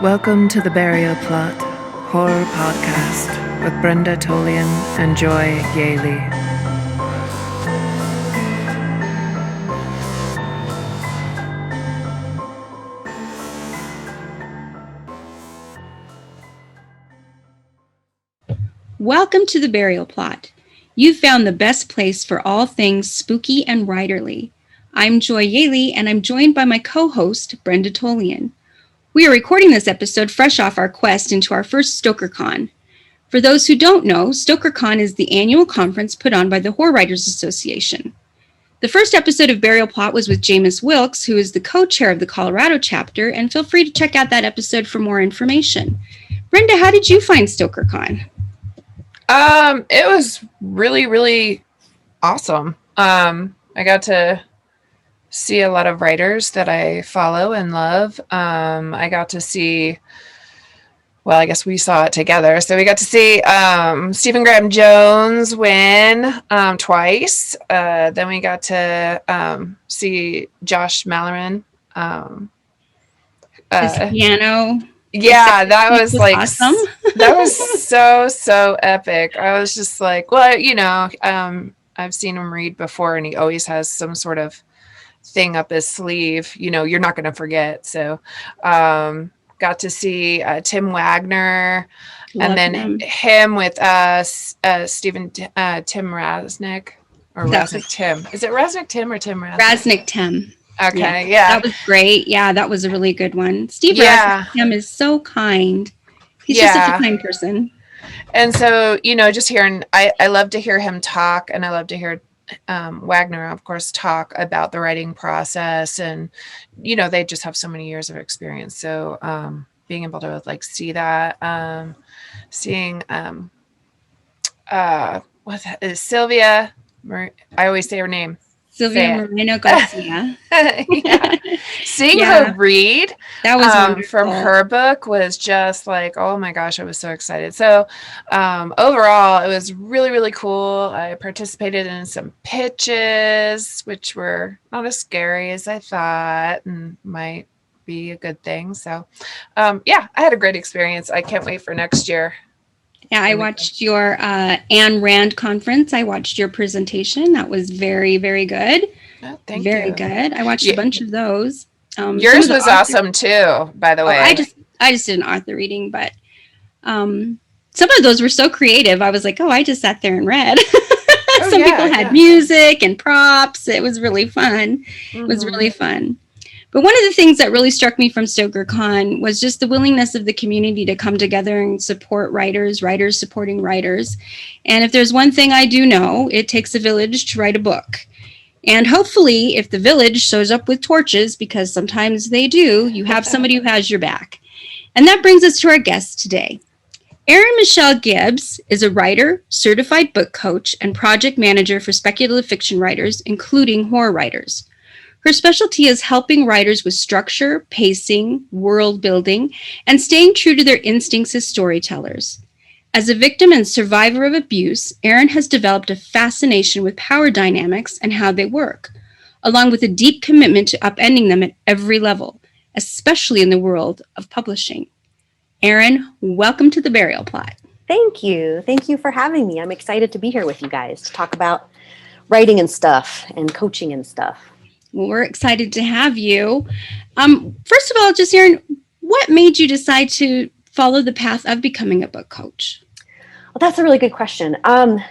Welcome to the Burial Plot Horror Podcast with Brenda Tolian and Joy Yaley. Welcome to the Burial Plot. You've found the best place for all things spooky and writerly. I'm Joy Yaley, and I'm joined by my co-host, Brenda Tolian. We are recording this episode fresh off our quest into our first StokerCon. For those who don't know, StokerCon is the annual conference put on by the Horror Writers Association. The first episode of Burial Plot was with Jameis Wilkes, who is the co-chair of the Colorado chapter, and feel free to check out that episode for more information. Brenda, how did you find StokerCon? It was really awesome. I got to see a lot of writers that I follow and love. I got to see, well, I guess we saw it together. So we got to see Stephen Graham Jones win twice. Then we got to see Josh Malloran. His piano. Yeah, that was like awesome. That was so epic. I was just like, well, I've seen him read before, and he always has some sort of thing up his sleeve. You're not going to forget. So, got to see Tim Wagner, and then him with Tim Raznick or Raznick Tim. Is it Raznick Tim or Tim Raznick? Raznick Tim. Okay, yeah. That was great. Yeah, that was a really good one. Steve Raznick Tim is so kind. He's just such a kind person. And so, just hearing, I love to hear him talk, and I love to hear Wagner, of course, talk about the writing process. And, they just have so many years of experience. So being able to see that, seeing, what's that? Is Sylvia, I always say her name. Sylvia Moreno Garcia. Seeing her read that was from her book was just like, oh my gosh, I was so excited. So overall, it was really cool. I participated in some pitches, which were not as scary as I thought and might be a good thing. So I had a great experience. I can't wait for next year. Yeah, I watched your Ayn Rand conference. I watched your presentation. That was very good. Oh, thank you. Very good. I watched a bunch of those. Yours was awesome too, by the way. I just did an author reading, but some of those were so creative. I was like, I just sat there and read. Some people had music and props. It was really fun. Mm-hmm. It was really fun. But one of the things that really struck me from StokerCon was just the willingness of the community to come together and support writers supporting writers. And if there's one thing I do know, it takes a village to write a book. And hopefully, if the village shows up with torches, because sometimes they do, you have somebody who has your back. And that brings us to our guest today. Erin Michelle Gibes is a writer, certified book coach, and project manager for speculative fiction writers, including horror writers. Her specialty is helping writers with structure, pacing, world building, and staying true to their instincts as storytellers. As a victim and survivor of abuse, Erin has developed a fascination with power dynamics and how they work, along with a deep commitment to upending them at every level, especially in the world of publishing. Erin, welcome to the Burial Plot. Thank you. Thank you for having me. I'm excited to be here with you guys to talk about writing and stuff and coaching and stuff. Well, we're excited to have you. First of all, just Erin, what made you decide to follow the path of becoming a book coach? Well, that's a really good question.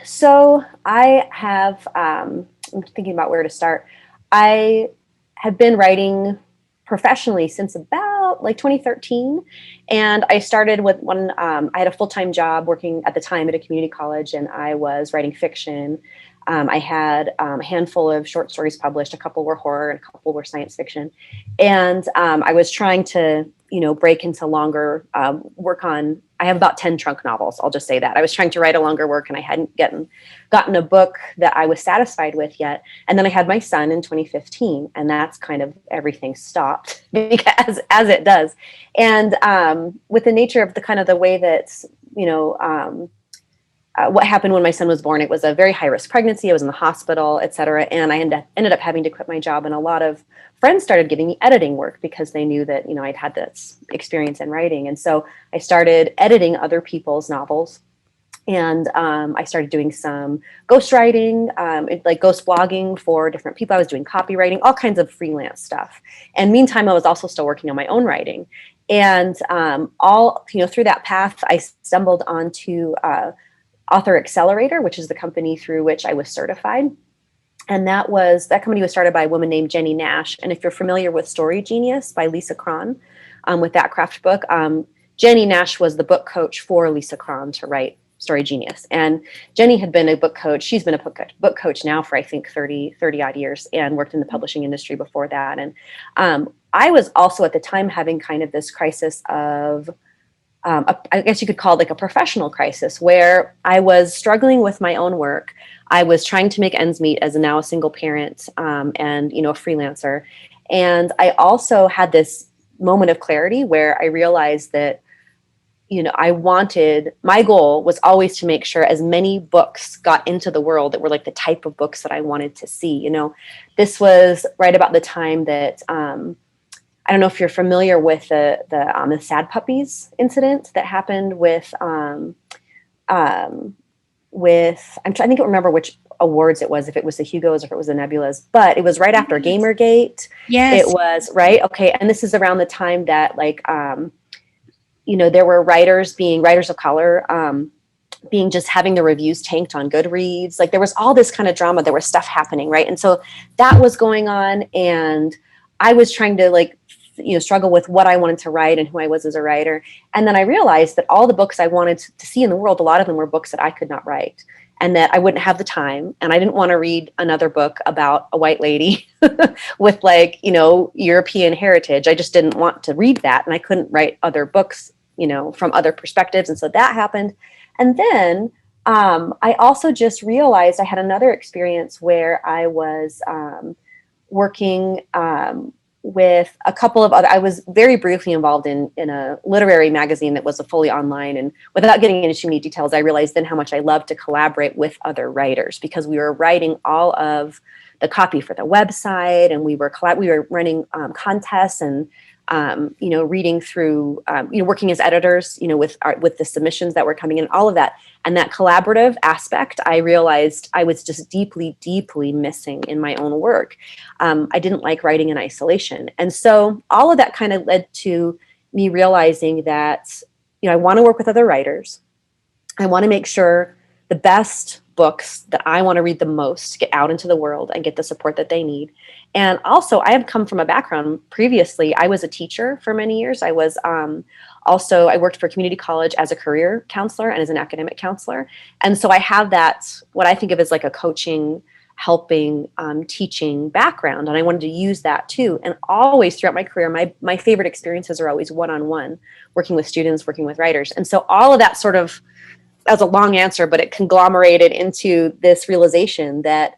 So I have, I'm thinking about where to start. I have been writing professionally since about 2013. And I started with I had a full-time job working at the time at a community college, and I was writing fiction. I had a handful of short stories published. A couple were horror and a couple were science fiction. And I was trying to, break into longer work on, I have about 10 trunk novels. I'll just say that. I was trying to write a longer work, and I hadn't gotten a book that I was satisfied with yet. And then I had my son in 2015, and that's kind of everything stopped because as it does. And with the nature of the way that, what happened when my son was born. It was a very high risk pregnancy. I was in the hospital, et cetera. And I ended up having to quit my job. And a lot of friends started giving me editing work because they knew that, I'd had this experience in writing. And so I started editing other people's novels. And I started doing some ghostwriting, like ghost blogging for different people. I was doing copywriting, all kinds of freelance stuff. And meantime, I was also still working on my own writing. And through that path, I stumbled onto Author Accelerator, which is the company through which I was certified. And that company was started by a woman named Jenny Nash. And if you're familiar with Story Genius by Lisa Cron, with that craft book, Jenny Nash was the book coach for Lisa Cron to write Story Genius. And Jenny had been a book coach. She's been a book coach now for, I think, 30 odd years, and worked in the publishing industry before that. And I was also at the time having kind of this crisis of, I guess you could call it like a professional crisis, where I was struggling with my own work. I was trying to make ends meet as now a single parent, and, a freelancer. And I also had this moment of clarity where I realized that, my goal was always to make sure as many books got into the world that were like the type of books that I wanted to see. This was right about the time that, I don't know if you're familiar with the Sad Puppies incident that happened with, I think I remember which awards it was, if it was the Hugos or if it was the Nebulas, but it was right after Gamergate. Yes. It was, right? Okay. And this is around the time that there were writers of color, being just having the reviews tanked on Goodreads. Like there was all this kind of drama. There was stuff happening. Right. And so that was going on. And I was trying to struggle with what I wanted to write and who I was as a writer. And then I realized that all the books I wanted to see in the world, a lot of them were books that I could not write, and that I wouldn't have the time. And I didn't want to read another book about a white lady with European heritage. I just didn't want to read that. And I couldn't write other books, from other perspectives. And so that happened. And then I also just realized I had another experience where I was working with a couple of other, I was very briefly involved in a literary magazine that was a fully online. And without getting into too many details, I realized then how much I loved to collaborate with other writers, because we were writing all of the copy for the website, and we were running contests and reading through, working as editors, with the submissions that were coming in, all of that. And that collaborative aspect, I realized I was just deeply, deeply missing in my own work. I didn't like writing in isolation. And so all of that kind of led to me realizing that, I want to work with other writers. I want to make sure the best books that I want to read the most get out into the world and get the support that they need. And also, I have come from a background previously. I was a teacher for many years. I was I worked for a community college as a career counselor and as an academic counselor. And so I have that, what I think of as like a coaching, helping, teaching background. And I wanted to use that too. And always throughout my career, my favorite experiences are always one-on-one, working with students, working with writers. And so all of that sort of, that was a long answer, but it conglomerated into this realization that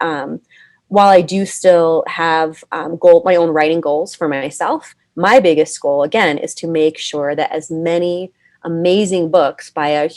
while I do still have my own writing goals for myself, my biggest goal, again, is to make sure that as many amazing books by a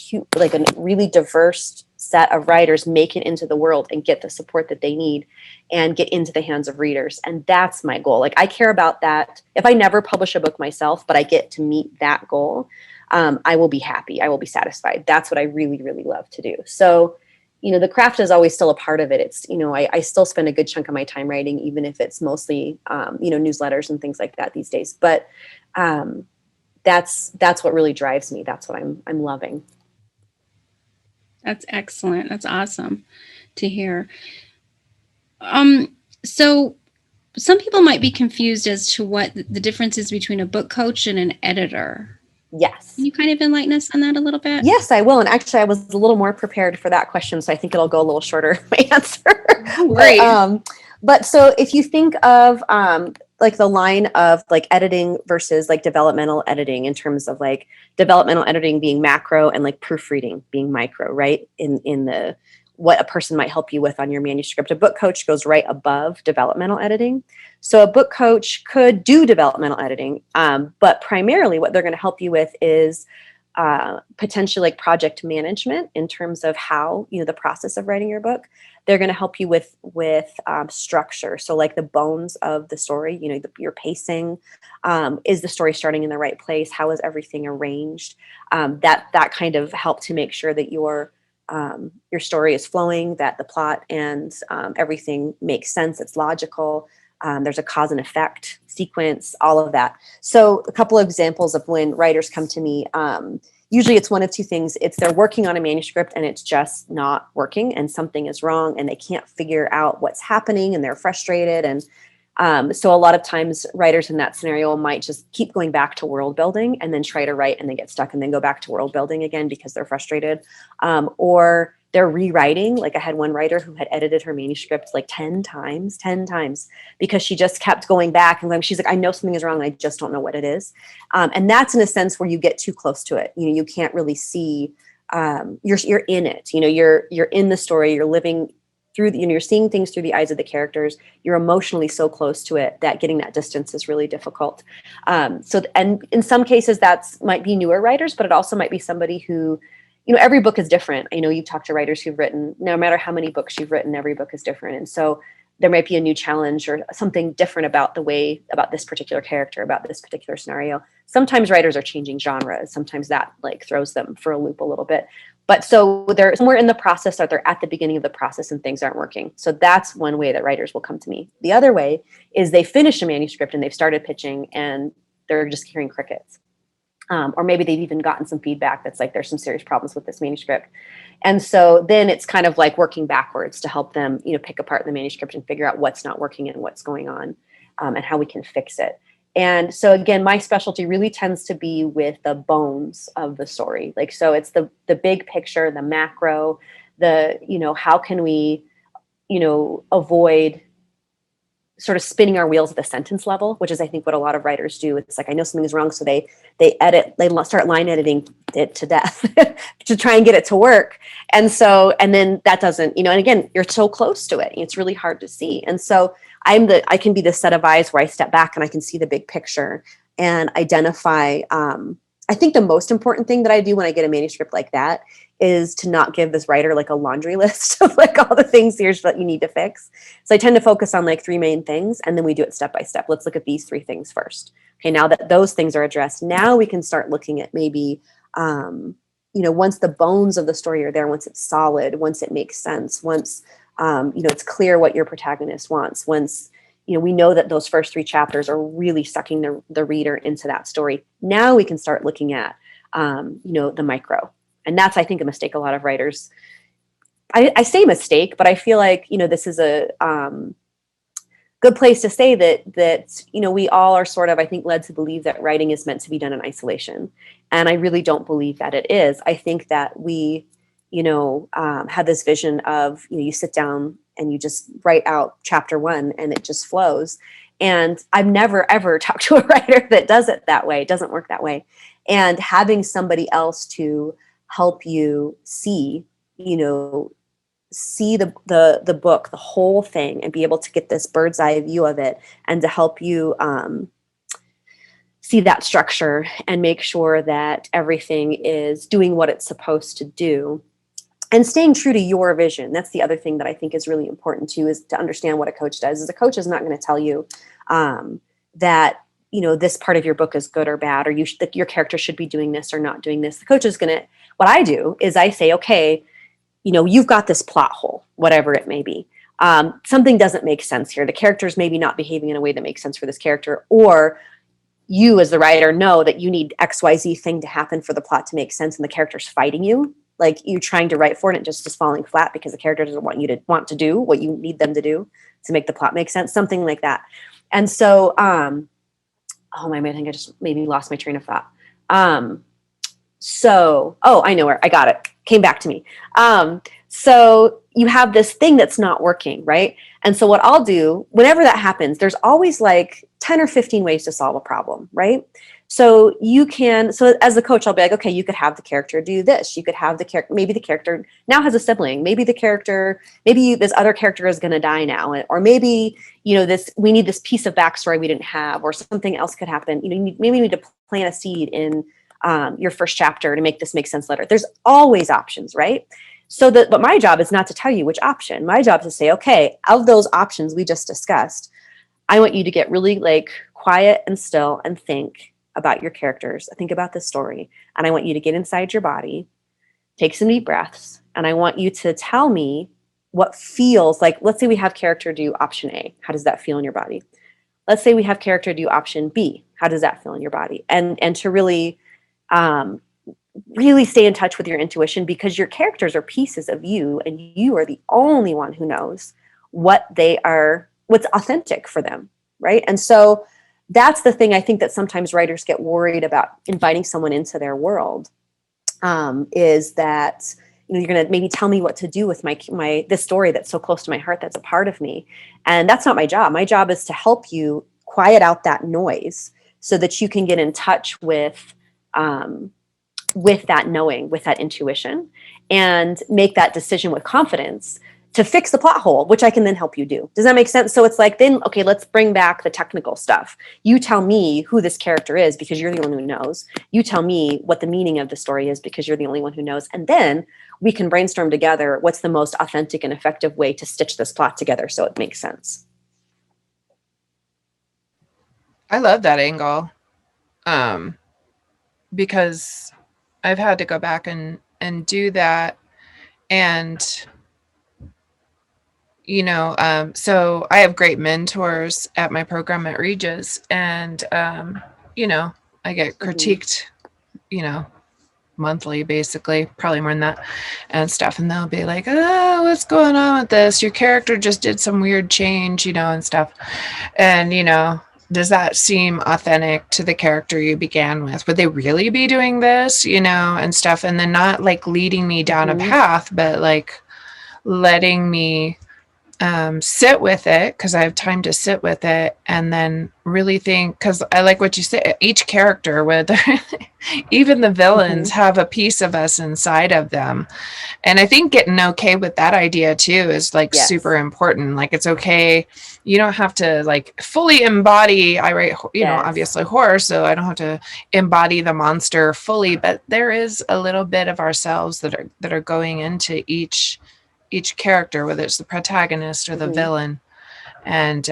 really diverse set of writers make it into the world and get the support that they need and get into the hands of readers. And that's my goal. I care about that. If I never publish a book myself, but I get to meet that goal, I will be happy. I will be satisfied. That's what I really, really love to do. So, the craft is always still a part of it. It's, I still spend a good chunk of my time writing, even if it's mostly, newsletters and things like that these days. But that's what really drives me. That's what I'm loving. That's excellent. That's awesome to hear. So some people might be confused as to what the difference is between a book coach and an editor. Yes. Can you kind of enlighten us on that a little bit? Yes, I will. And actually, I was a little more prepared for that question, so I think it'll go a little shorter, my answer. Great. But so if you think of the line of editing versus developmental editing, in terms of developmental editing being macro and proofreading being micro, right? In the what a person might help you with on your manuscript. A book coach goes right above developmental editing. So a book coach could do developmental editing, but primarily what they're going to help you with is potentially like project management in terms of how, the process of writing your book. They're going to help you with structure. So like the bones of the story, your pacing, is the story starting in the right place? How is everything arranged? That kind of help to make sure that your story is flowing, that the plot and everything makes sense. It's logical. There's a cause and effect sequence, all of that. So a couple of examples of when writers come to me, usually it's one of two things. It's they're working on a manuscript and it's just not working and something is wrong and they can't figure out what's happening and they're frustrated. And so a lot of times writers in that scenario might just keep going back to world building and then try to write and they get stuck and then go back to world building again because they're frustrated. Or they're rewriting. Like I had one writer who had edited her manuscript like 10 times, because she just kept going back and going, she's like, I know something is wrong. I just don't know what it is. And that's in a sense where you get too close to it. You can't really see, you're in it, you're in the story, you're living through you're seeing things through the eyes of the characters. You're emotionally so close to it that getting that distance is really difficult. And in some cases that's might be newer writers, but it also might be somebody who, every book is different. I know you've talked to writers who've written, no matter how many books you've written, every book is different. And so there might be a new challenge or something different about this particular character, about this particular scenario. Sometimes writers are changing genres. Sometimes that like throws them for a loop a little bit. But so they're somewhere in the process or they're at the beginning of the process and things aren't working. So that's one way that writers will come to me. The other way is they finish a manuscript and they've started pitching and they're just hearing crickets. Or maybe they've even gotten some feedback that's like, there's some serious problems with this manuscript. And so then it's kind of like working backwards to help them, pick apart the manuscript and figure out what's not working and what's going on, and how we can fix it. And so again, my specialty really tends to be with the bones of the story. Like, so it's the big picture, the macro, how can we, avoid sort of spinning our wheels at the sentence level, which is, I think, what a lot of writers do. It's like, I know something is wrong. So they start line editing it to death to try and get it to work. And then that doesn't, and again, you're so close to it. It's really hard to see. And so I can be the set of eyes where I step back and I can see the big picture and identify. I think the most important thing that I do when I get a manuscript like that is to not give this writer like a laundry list of like all the things that you need to fix. So I tend to focus on like 3 main things and then we do it step by step. Let's look at these 3 things first. Okay, now that those things are addressed, now we can start looking at maybe, once the bones of the story are there, once it's solid, once it makes sense, once, it's clear what your protagonist wants, once, we know that those first 3 chapters are really sucking the reader into that story. Now we can start looking at, the micro. And that's, I think, a mistake a lot of writers, I say mistake, but I feel like, this is a good place to say that, we all are sort of, I think, led to believe that writing is meant to be done in isolation. And I really don't believe that it is. I think that we, have this vision of, you sit down and you just write out chapter 1 and it just flows. And I've never, ever talked to a writer that does it that way. It doesn't work that way. And having somebody else to help you see the book, the whole thing, and be able to get this bird's eye view of it and to help you see that structure and make sure that everything is doing what it's supposed to do and staying true to your vision. That's the other thing that I think is really important too, is to understand what a coach does. Is a coach is not going to tell you that, this part of your book is good or bad, or your character should be doing this or not doing this. The coach is going to, what I do is I say, okay, you've got this plot hole, whatever it may be. Something doesn't make sense here. The character's maybe not behaving in a way that makes sense for this character, or you as the writer know that you need XYZ thing to happen for the plot to make sense and the character's fighting you. Like you're trying to write for it and it just is falling flat because the character doesn't want you to want to do what you need them to do to make the plot make sense, something like that. And so, I think I just maybe lost my train of thought. I know where I got it. Came back to me. So you have this thing that's not working, right? And so what I'll do, whenever that happens, there's always like 10 or 15 ways to solve a problem, right? So as a coach, I'll be like, okay, you could have the character do this. You could have the character, maybe the character now has a sibling. Maybe this other character is going to die now. Or maybe, we need this piece of backstory we didn't have, or something else could happen. Maybe we need to plant a seed in your first chapter to make this make sense later. There's always options, right? But my job is not to tell you which option. My job is to say, okay, of those options we just discussed, I want you to get really like quiet and still and think about your characters. Think about the story. And I want you to get inside your body, take some deep breaths. And I want you to tell me what feels like. Let's say we have character do option A. How does that feel in your body? Let's say we have character do option B. How does that feel in your body? And to really, really stay in touch with your intuition, because your characters are pieces of you, and you are the only one who knows what's authentic for them, right? And so that's the thing I think that sometimes writers get worried about inviting someone into their world, is that, you know, you're going to maybe tell me what to do with this story that's so close to my heart, that's a part of me. And that's not my job. My job is to help you quiet out that noise so that you can get in touch with that knowing, with that intuition, and make that decision with confidence to fix the plot hole, which I can then help you do. Does that make sense? So it's like, then, okay, let's bring back the technical stuff. You tell me who this character is because you're the only one who knows. You tell me what the meaning of the story is because you're the only one who knows. And then we can brainstorm together what's the most authentic and effective way to stitch this plot together so it makes sense. I love that angle, because I've had to go back and do that. And, you know, so I have great mentors at my program at Regis, and, you know, I get critiqued, you know, monthly, basically, probably more than that, and stuff. And they'll be like, oh, what's going on with this? Your character just did some weird change, you know, and stuff. And, you know, does that seem authentic to the character you began with? Would they really be doing this, you know, and stuff? And then not like leading me down a path, but like letting me sit with it, because I have time to sit with it, and then really think, because I like what you say, each character, with even the villains have a piece of us inside of them. And I think getting okay with that idea too is like super important. Like, it's okay. You don't have to like fully embody, I write, you know, obviously horror, so I don't have to embody the monster fully, but there is a little bit of ourselves that are going into each character, whether it's the protagonist or the villain. And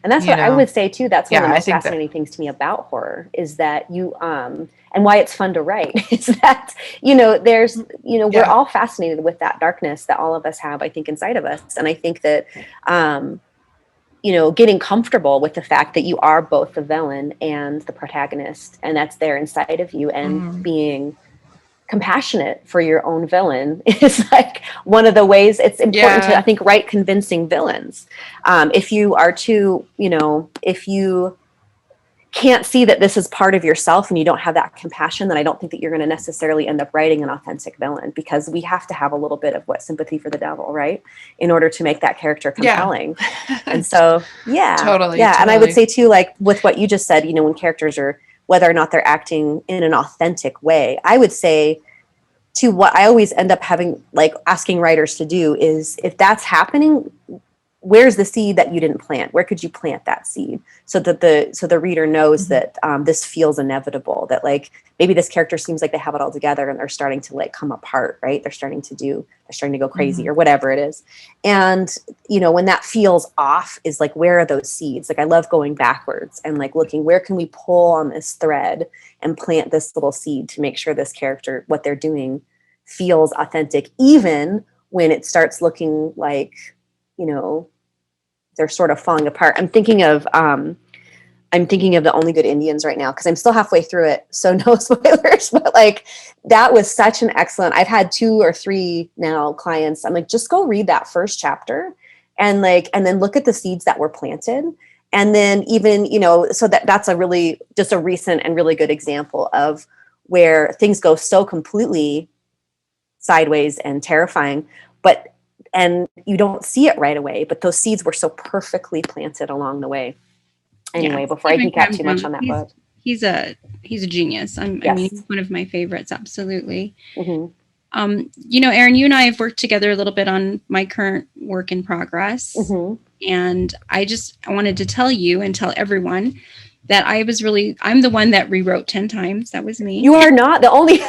that's what I would say too. That's one of the most fascinating things to me about horror, is that you, and why it's fun to write, is that, you know, there's, you know, we're all fascinated with that darkness that all of us have, I think, inside of us. And I think that, you know, getting comfortable with the fact that you are both the villain and the protagonist, and that's there inside of you, and being compassionate for your own villain is like one of the ways it's important to, I think, write convincing villains. If you are too, you know, if you can't see that this is part of yourself and you don't have that compassion, then I don't think that you're going to necessarily end up writing an authentic villain, because we have to have a little bit of sympathy for the devil, right, in order to make that character compelling. And so, totally. And I would say too, like with what you just said, you know, when characters are, whether or not they're acting in an authentic way, I would say to what I always end up having, like asking writers to do, is if that's happening, where's the seed that you didn't plant? Where could you plant that seed so that the reader knows that this feels inevitable, that like maybe this character seems like they have it all together and they're starting to like come apart, right? They're starting to go crazy or whatever it is. And, you know, when that feels off is like, where are those seeds? Like I love going backwards and like looking, where can we pull on this thread and plant this little seed to make sure this character, what they're doing, feels authentic, even when it starts looking like, you know, they're sort of falling apart. I'm thinking of The Only Good Indians right now, because I'm still halfway through it, so no spoilers, but like that was such an excellent, I've had 2 or 3 now clients, I'm like, just go read that first chapter and then look at the seeds that were planted. And then even, you know, so that's a really, just a recent and really good example of where things go so completely sideways and terrifying, and you don't see it right away, but those seeds were so perfectly planted along the way. Anyway, before I geek out too much on that book. He's a genius. I mean, he's one of my favorites. Absolutely. You know, Erin, you and I have worked together a little bit on my current work in progress. And I wanted to tell you and tell everyone that I'm the one that rewrote 10 times. That was me. You are not the only.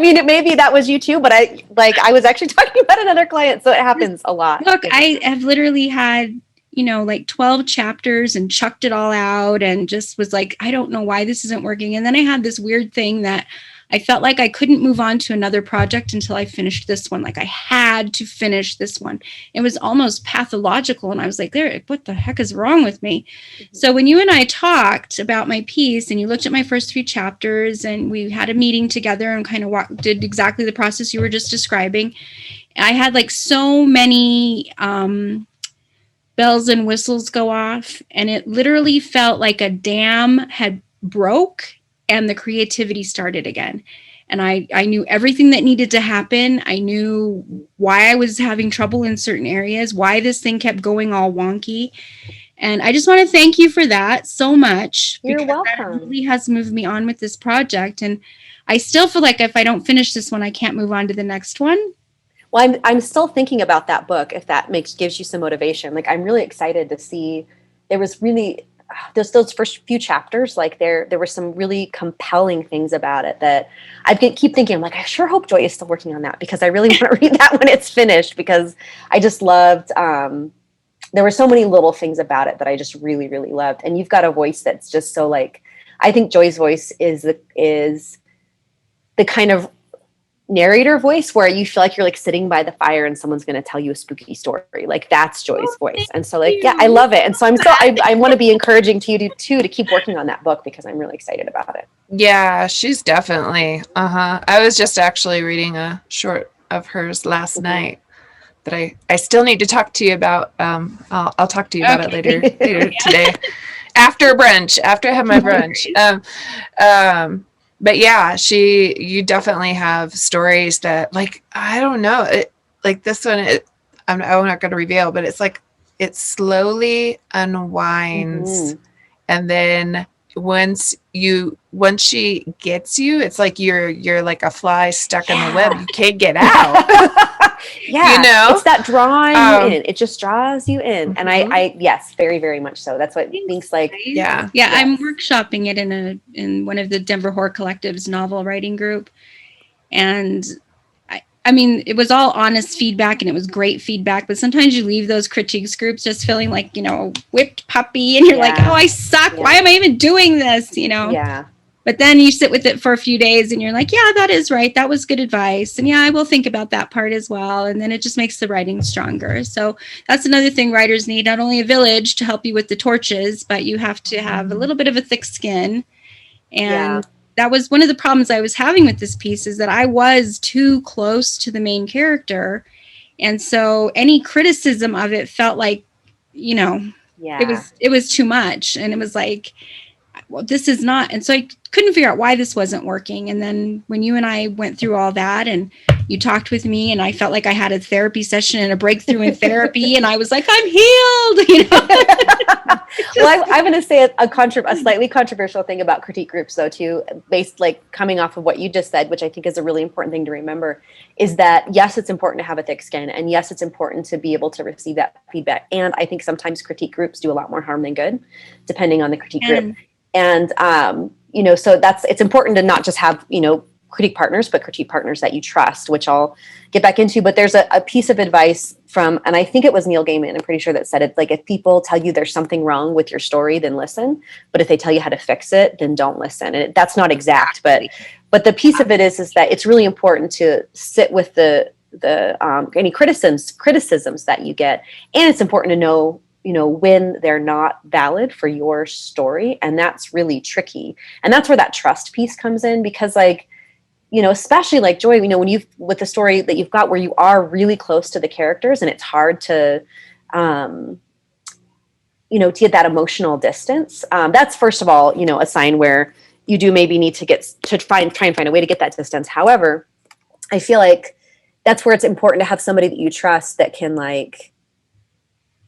Maybe that was you too, but I was actually talking about another client, so it happens a lot. Look, I have literally had, like 12 chapters and chucked it all out and just was like, I don't know why this isn't working. And then I had this weird thing that I felt like I couldn't move on to another project until I finished this one. Like I had to finish this one. It was almost pathological. And I was like, what the heck is wrong with me? Mm-hmm. So when you and I talked about my piece and you looked at my first 3 chapters and we had a meeting together and kind of did exactly the process you were just describing, I had like so many bells and whistles go off, and it literally felt like a dam had broke and the creativity started again. And I knew everything that needed to happen. I knew why I was having trouble in certain areas, why this thing kept going all wonky. And I just want to thank you for that so much. You're welcome. That really has moved me on with this project. And I still feel like if I don't finish this one, I can't move on to the next one. Well, I'm still thinking about that book, if that gives you some motivation. Like, I'm really excited to see. There was really those first few chapters, like there were some really compelling things about it that I keep thinking, I'm like, I sure hope Joy is still working on that, because I really want to read that when it's finished, because I just loved, there were so many little things about it that I just really, really loved. And you've got a voice that's just so like, I think Joy's voice is the kind of narrator voice where you feel like you're like sitting by the fire and someone's going to tell you a spooky story. Like, that's Joy's voice. And so like, yeah, I love it. And so I want to be encouraging to you to keep working on that book, because I'm really excited about it. Yeah, she's definitely, I was just actually reading a short of hers last night that I still need to talk to you about. I'll talk to you about it later today, after brunch, after I have my brunch. But yeah, you definitely have stories that, like, I don't know, like this one, I'm not going to reveal, but it's like, it slowly unwinds. And then once she gets you, it's like you're like a fly stuck in the web. You can't get out. Yeah. It's that drawing you in. It just draws you in. And I yes, very, very much so. That's what Think's like. Yeah. Yes. I'm workshopping it in one of the Denver Horror Collective's novel writing group. And I mean, it was all honest feedback and it was great feedback, but sometimes you leave those critiques groups just feeling like, whipped puppy, and you're like, oh, I suck. Why am I even doing this? Yeah. But then you sit with it for a few days and you're like, yeah, that is right. That was good advice. And yeah, I will think about that part as well. And then it just makes the writing stronger. So that's another thing writers need, not only a village to help you with the torches, but you have to have a little bit of a thick skin. And that was one of the problems I was having with this piece, is that I was too close to the main character. And so any criticism of it felt like, it was too much. And it was like, well, this is not. And so I couldn't figure out why this wasn't working. And then when you and I went through all that and you talked with me, and I felt like I had a therapy session and a breakthrough in therapy, and I was like, I'm healed. Well, I'm going to say a slightly controversial thing about critique groups, though, too, based like coming off of what you just said, which I think is a really important thing to remember, is that yes, it's important to have a thick skin, and yes, it's important to be able to receive that feedback. And I think sometimes critique groups do a lot more harm than good, depending on the critique group. And, so it's important to not just have, critique partners, but critique partners that you trust, which I'll get back into. But there's a piece of advice from, and I think it was Neil Gaiman, I'm pretty sure, that said it, like, if people tell you there's something wrong with your story, then listen. But if they tell you how to fix it, then don't listen. And that's not exact, but the piece of it is that it's really important to sit with the any criticisms that you get. And it's important to know, when they're not valid for your story. And that's really tricky. And that's where that trust piece comes in, because especially like Joy, when with the story that you've got where you are really close to the characters and it's hard to, to get that emotional distance. That's, first of all, a sign where you do maybe need to try and find a way to get that distance. However, I feel like that's where it's important to have somebody that you trust that can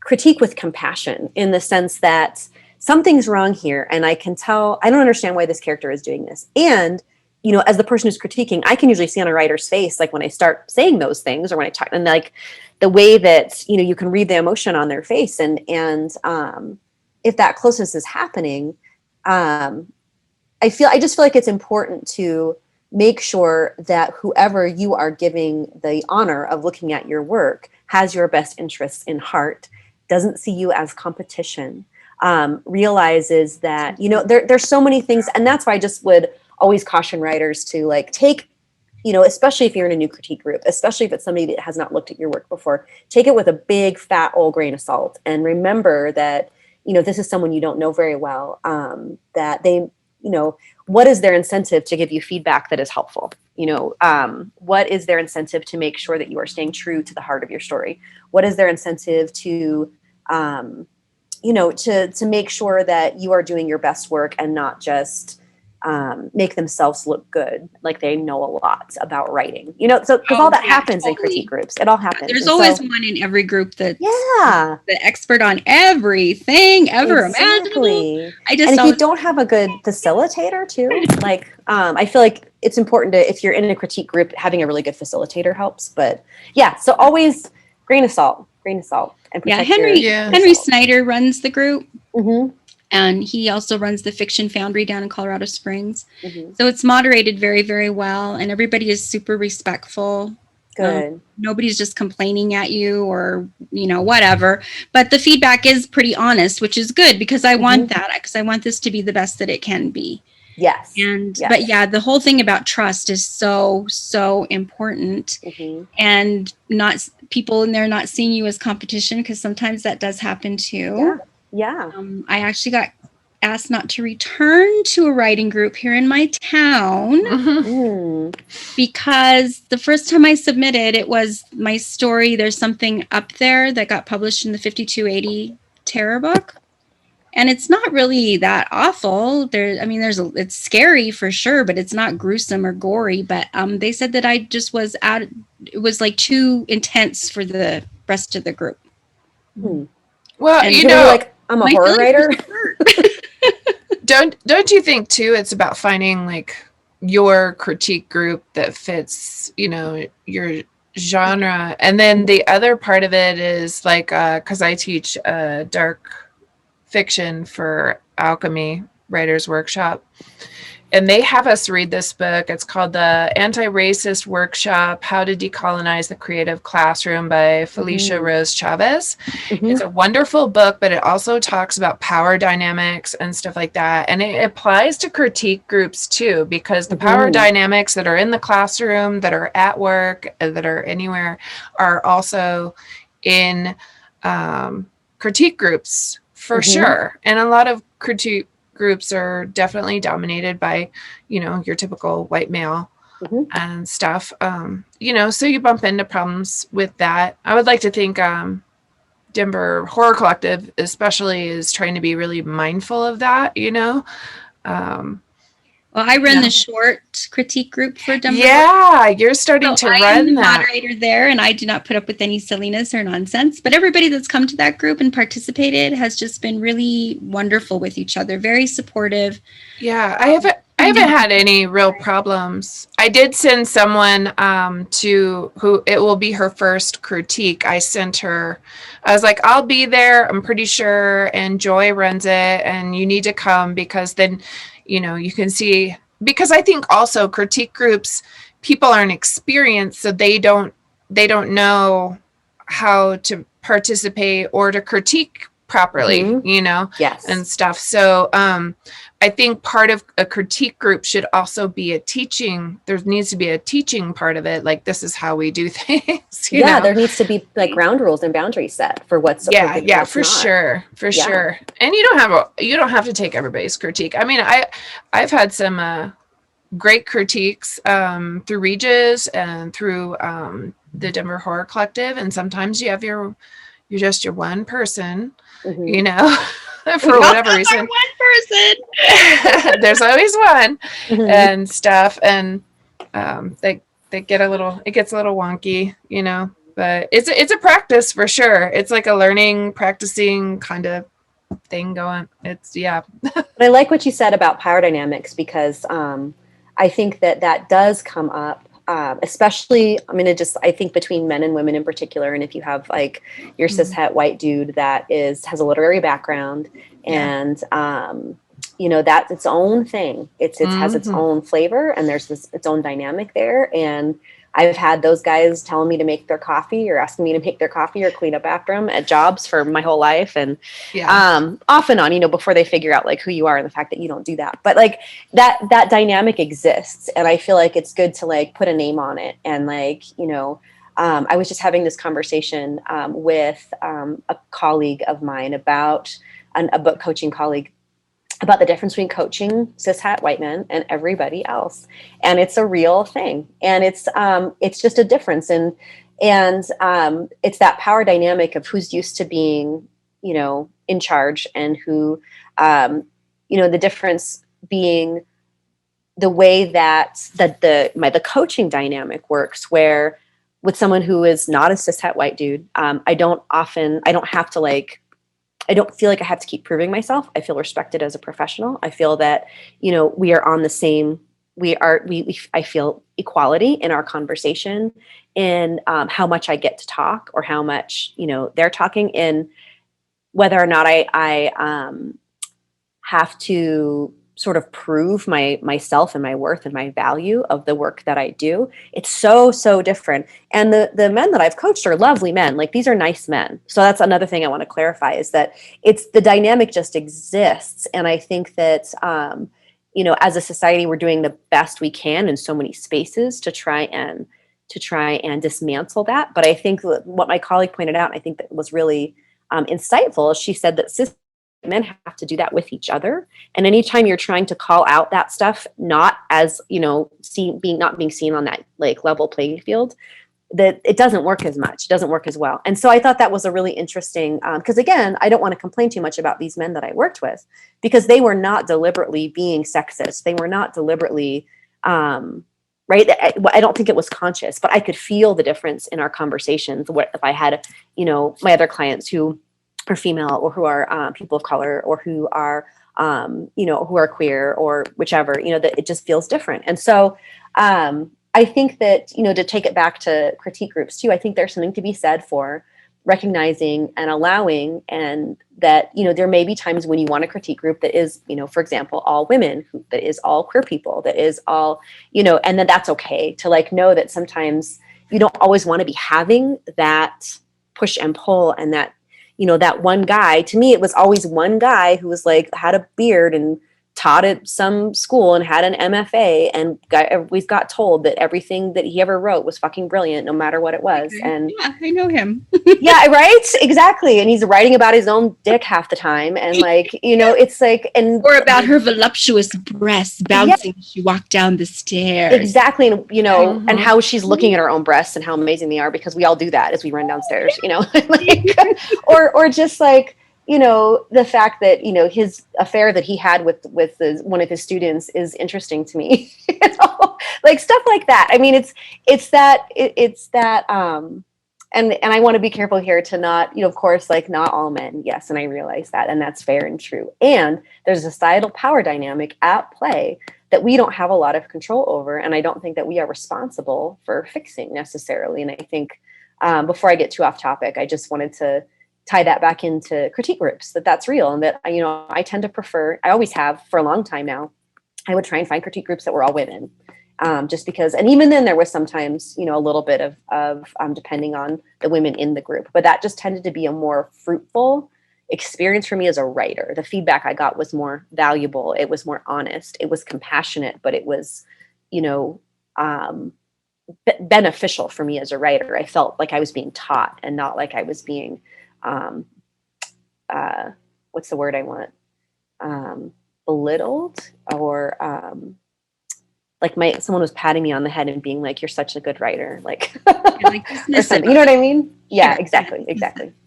critique with compassion, in the sense that something's wrong here. And I can tell, I don't understand why this character is doing this. And, as the person who's critiquing, I can usually see on a writer's face, like when I start saying those things, or when I talk, and like the way that, you can read the emotion on their face. And if that closeness is happening, I just feel like it's important to make sure that whoever you are giving the honor of looking at your work has your best interests in heart, doesn't see you as competition, realizes that, there's so many things. And that's why I just would always caution writers to like take, especially if you're in a new critique group, especially if it's somebody that has not looked at your work before, take it with a big fat old grain of salt and remember that, this is someone you don't know very well, that they, what is their incentive to give you feedback that is helpful? What is their incentive to make sure that you are staying true to the heart of your story? What is their incentive to, to make sure that you are doing your best work and not just make themselves look good, like they know a lot about writing, so because all that happens in critique groups, it all happens. There's always one in every group that's the expert on everything ever imaginable. And if you don't have a good facilitator too, like I feel like it's important to, if you're in a critique group, having a really good facilitator helps. But so always grain of salt and protect Henry Snyder runs the group. Mm-hmm. And he also runs the Fiction Foundry down in Colorado Springs. Mm-hmm. So it's moderated very, very well. And everybody is super respectful. Good. Nobody's just complaining at you or, whatever. But the feedback is pretty honest, which is good because I want that. Because I want this to be the best that it can be. Yes. But the whole thing about trust is so, so important. Mm-hmm. And not people in there not seeing you as competition, because sometimes that does happen too. Yeah. I actually got asked not to return to a writing group here in my town because the first time I submitted, it was my story, There's Something Up There, that got published in the 5280 Terror book. And it's not really that awful. It's scary for sure, but it's not gruesome or gory. But they said that I just was it was like too intense for the rest of the group. Well, and I'm a horror writer. Don't you think too? It's about finding like your critique group that fits, your genre. And then the other part of it is like, because I teach dark fiction for Alchemy Writers Workshop. And they have us read this book. It's called The Anti-Racist Workshop, How to Decolonize the Creative Classroom by Felicia Rose Chavez. Mm-hmm. It's a wonderful book, but it also talks about power dynamics and stuff like that. And it applies to critique groups too, because the power dynamics that are in the classroom, that are at work, that are anywhere, are also in critique groups for sure. And a lot of critique groups are definitely dominated by, your typical white male and stuff. So you bump into problems with that. I would like to think Denver Horror Collective especially is trying to be really mindful of that, Well, I run the short critique group for Denver. Yeah, you're starting to run that. I'm the moderator there, and I do not put up with any silliness or nonsense. But everybody that's come to that group and participated has just been really wonderful with each other, very supportive. Yeah, I haven't had any real problems. I did send someone to who it will be her first critique. I sent her. I was like, I'll be there. I'm pretty sure, and Joy runs it, and you need to come because then. You can see, because I think also critique groups, people aren't experienced, so they don't know how to participate or to critique properly, Yes. and stuff. So I think part of a critique group should also be there needs to be a teaching part of it. Like, this is how we do things. There needs to be like ground rules and boundaries set for what's appropriate. For sure. And you don't have to take everybody's critique. I mean, I've had some great critiques through Regis and through the Denver Horror Collective, and sometimes you have you're just your one person, for whatever reason. One person. There's always one and stuff, and they get it gets a little wonky, but it's a practice for sure. It's like a practicing kind of thing going. But I like what you said about power dynamics, because I think that does come up especially, I think between men and women in particular. And if you have like your cishet white dude that has a literary background and, that's its own thing. It has its own flavor, and there's its own dynamic there. And I've had those guys telling me to make their coffee or asking me to make their coffee or clean up after them at jobs for my whole life. And off and on, before they figure out like who you are and the fact that you don't do that. But like that dynamic exists. And I feel like it's good to like put a name on it. And like, I was just having this conversation with a colleague of mine about a book coaching colleague about the difference between coaching cishet white men and everybody else. And it's a real thing. And it's just a difference. And it's that power dynamic of who's used to being, in charge, and who, the difference being the way that the coaching dynamic works, where with someone who is not a cishet white dude, I don't feel like I have to keep proving myself. I feel respected as a professional. I feel that, we are on the same, I feel equality in our conversation, in how much I get to talk or how much, they're talking, in whether or not I have to sort of prove myself and my worth and my value of the work that I do. It's so, so different. And the men that I've coached are lovely men. Like, these are nice men. So that's another thing I want to clarify, is that it's the dynamic just exists. And I think that, as a society, we're doing the best we can in so many spaces to try and dismantle that. But I think what my colleague pointed out, I think that was really insightful. She said that cis men have to do that with each other. And anytime you're trying to call out that stuff, not as, not being seen on that like level playing field, that it doesn't work as much, it doesn't work as well. And so I thought that was a really interesting, because again, I don't want to complain too much about these men that I worked with, because they were not deliberately being sexist. They were not deliberately, right. I don't think it was conscious, but I could feel the difference in our conversations. What if I had, my other clients who are female, or who are people of color, or who are, who are queer, or whichever, that it just feels different. And so I think that, to take it back to critique groups too, I think there's something to be said for recognizing and allowing, and that, there may be times when you want a critique group that is, for example, all women, that is all queer people, that is all, and then that's okay to like know that sometimes you don't always want to be having that push and pull, and that, that one guy. To me, it was always one guy who was like, had a beard and taught at some school and had an MFA, and always got told that everything that he ever wrote was fucking brilliant, no matter what it was. Okay. And yeah, I know him. yeah, right, exactly. And he's writing about his own dick half the time, and like, it's like, and or about her voluptuous breasts bouncing as she walked down the stairs. Exactly. And and how she's looking at her own breasts and how amazing they are, because we all do that as we run downstairs, like, or just like, the fact that, his affair that he had with one of his students is interesting to me, like stuff like that. I mean, it's that, and I want to be careful here to not, of course, like, not all men. Yes. And I realize that, and that's fair and true. And there's a societal power dynamic at play that we don't have a lot of control over. And I don't think that we are responsible for fixing necessarily. And I think before I get too off topic, I just wanted to tie that back into critique groups, that's real. And that, I tend to prefer, I always have for a long time now, I would try and find critique groups that were all women. Just because, and even then there was sometimes, a little bit of depending on the women in the group, but that just tended to be a more fruitful experience for me as a writer. The feedback I got was more valuable. It was more honest. It was compassionate, but it was, beneficial for me as a writer. I felt like I was being taught and not like I was being, what's the word I want? Belittled, or, like someone was patting me on the head and being like, "You're such a good writer," like, or something. You know what I mean? Yeah, exactly.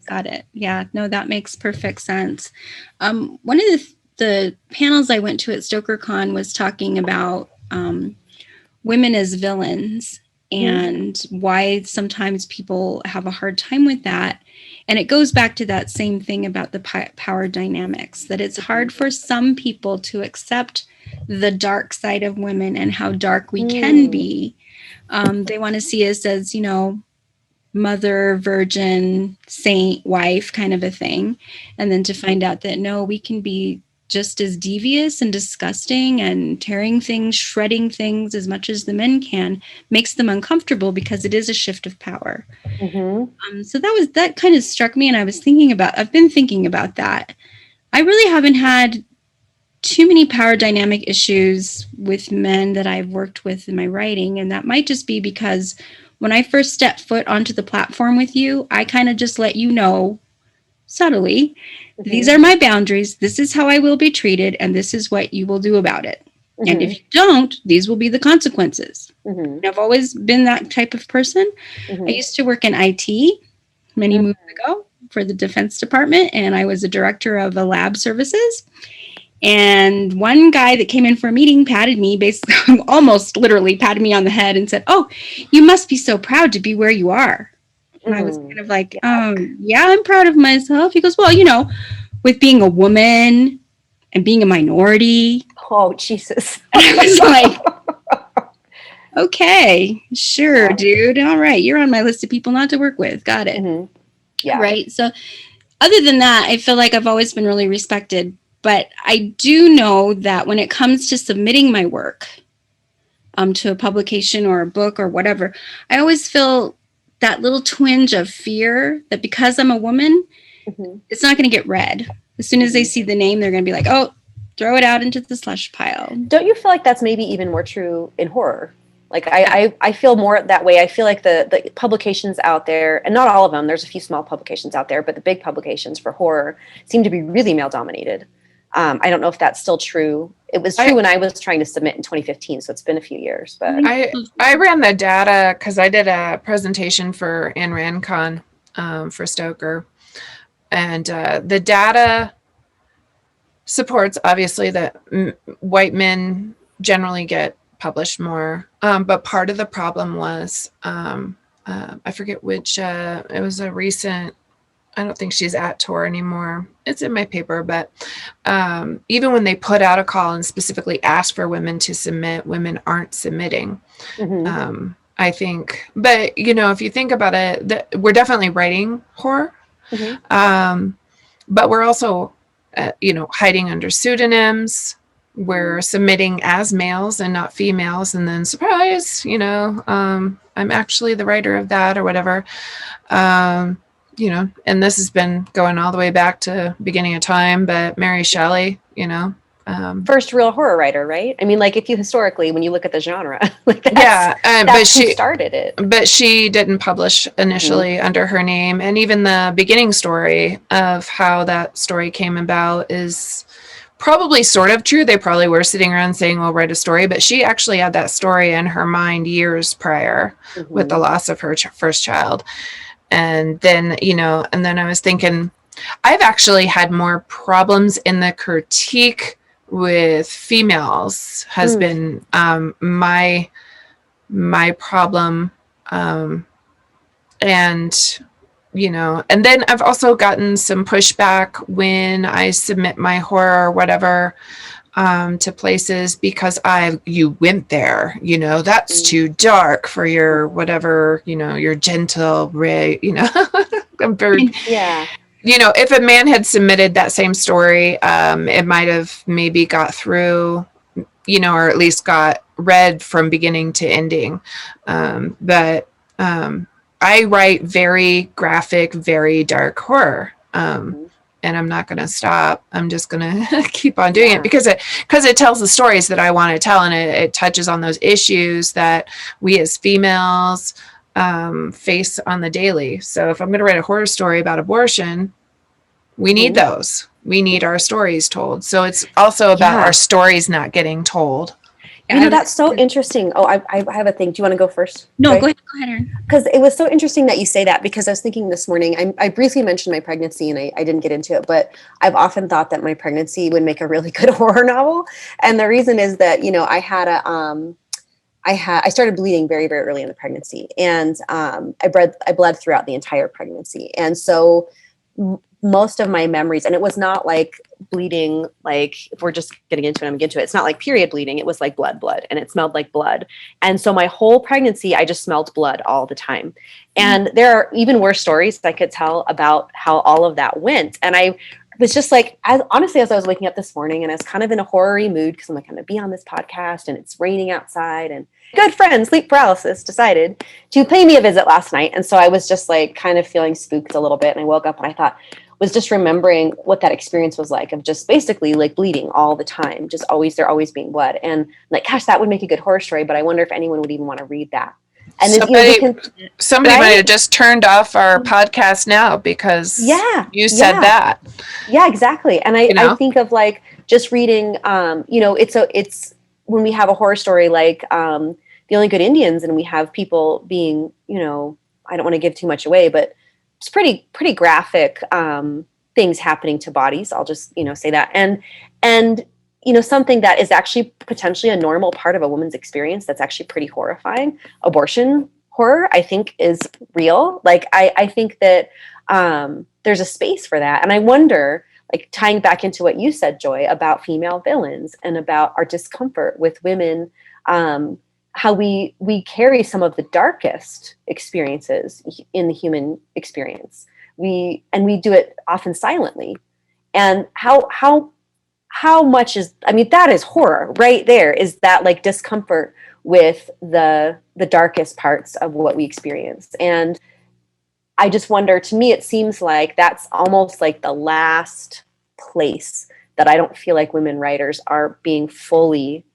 Got it. Yeah, no, that makes perfect sense. One of the panels I went to at StokerCon was talking about women as villains, and why sometimes people have a hard time with that. And it goes back to that same thing about the power dynamics, that it's hard for some people to accept the dark side of women and how dark we can be. They want to see us as, you know, mother, virgin, saint, wife kind of a thing. And then to find out that no, we can be just as devious and disgusting and tearing things, shredding things as much as the men can, makes them uncomfortable because it is a shift of power. So that kind of struck me, and I've been thinking about that. I really haven't had too many power dynamic issues with men that I've worked with in my writing. And that might just be because when I first stepped foot onto the platform with you, I kind of just let you know subtly, these are my boundaries. This is how I will be treated. And this is what you will do about it. And if you don't, these will be the consequences. And I've always been that type of person. I used to work in IT many moons ago for the Defense Department, and I was a director of a lab services. And one guy that came in for a meeting patted me, basically almost literally patted me on the head and said, "Oh, you must be so proud to be where you are." And I was kind of like, yeah, I'm proud of myself. He goes, "Well, you know, with being a woman and being a minority." Oh, Jesus. I was like, okay, sure, dude. All right. You're on my list of people not to work with. Got it. Yeah. Right. So other than that, I feel like I've always been really respected. But I do know that when it comes to submitting my work to a publication or a book or whatever, I always feel that little twinge of fear that because I'm a woman, it's not going to get read. As soon as they see the name, they're going to be like, oh, throw it out into the slush pile. Don't you feel like that's maybe even more true in horror? Like I feel more that way. I feel like the publications out there, and not all of them, there's a few small publications out there, but the big publications for horror seem to be really male dominated. I don't know if that's still true. It was true when I was trying to submit in 2015, so it's been a few years. But I ran the data because I did a presentation for Ayn Rand Con for Stoker, and the data supports obviously that white men generally get published more, but part of the problem was I forget which. It was a recent. I don't think she's at Tor anymore. It's in my paper, but even when they put out a call and specifically asked for women to submit, women aren't submitting. I think, but you know, if you think about it, we're definitely writing horror, but we're also, you know, hiding under pseudonyms. We're submitting as males and not females, and then surprise, you know, I'm actually the writer of that or whatever. You know, and this has been going all the way back to beginning of time, but Mary Shelley, you know, first real horror writer, right? I mean, like if you historically, when you look at the genre, like that's but she started it. But she didn't publish initially under her name, and even the beginning story of how that story came about is probably sort of true. They probably were sitting around saying, "We'll write a story," but she actually had that story in her mind years prior with the loss of her first child. And then, you know, and then I was thinking, I've actually had more problems in the critique with females has been my problem. And, you know, and then I've also gotten some pushback when I submit my horror or whatever to places because you went there, you know, that's too dark for your whatever, you know, your gentle ray, you know. I'm very, you know, if a man had submitted that same story, it might have maybe got through, you know, or at least got read from beginning to ending. But I write very graphic, very dark horror. And I'm not going to stop. I'm just going to keep on doing it because it tells the stories that I want to tell. And it touches on those issues that we as females face on the daily. So if I'm going to write a horror story about abortion, we need those. We need our stories told. So it's also about our stories not getting told. You know, that's so interesting. Oh, I have a thing. Do you want to go first? No, go ahead, Erin. Because it was so interesting that you say that, because I was thinking this morning, I briefly mentioned my pregnancy and I didn't get into it, but I've often thought that my pregnancy would make a really good horror novel. And the reason is that, you know, I started bleeding very, very early in the pregnancy, and I bled throughout the entire pregnancy. And so most of my memories, and it was not like bleeding, like if we're just getting into it, I'm getting into it. It's not like period bleeding. It was like blood, and it smelled like blood. And so my whole pregnancy, I just smelled blood all the time. And there are even worse stories I could tell about how all of that went. And I was just like, honestly, as I was waking up this morning, and I was kind of in a horror-y mood because I'm like, I'm going to be on this podcast and it's raining outside, and good friend, sleep paralysis, decided to pay me a visit last night. And so I was just like kind of feeling spooked a little bit. And I woke up and I thought, was just remembering what that experience was like of just basically like bleeding all the time, just always, there always being blood. And like, gosh, that would make a good horror story, but I wonder if anyone would even want to read that. And somebody right? might have just turned off our podcast now because you said that. Yeah, exactly. And I think of like just reading, it's when we have a horror story like The Only Good Indians, and we have people being, I don't want to give too much away, but it's pretty graphic things happening to bodies. I'll just, say that. And something that is actually potentially a normal part of a woman's experience that's actually pretty horrifying. Abortion horror, I think, is real. Like, I think that there's a space for that. And I wonder, like, tying back into what you said, Joy, about female villains and about our discomfort with women, how we carry some of the darkest experiences in the human experience. We do it often silently. And how much is, that is horror right there, is that like discomfort with the darkest parts of what we experience. And I just wonder, to me, it seems like that's almost like the last place that I don't feel like women writers are being fully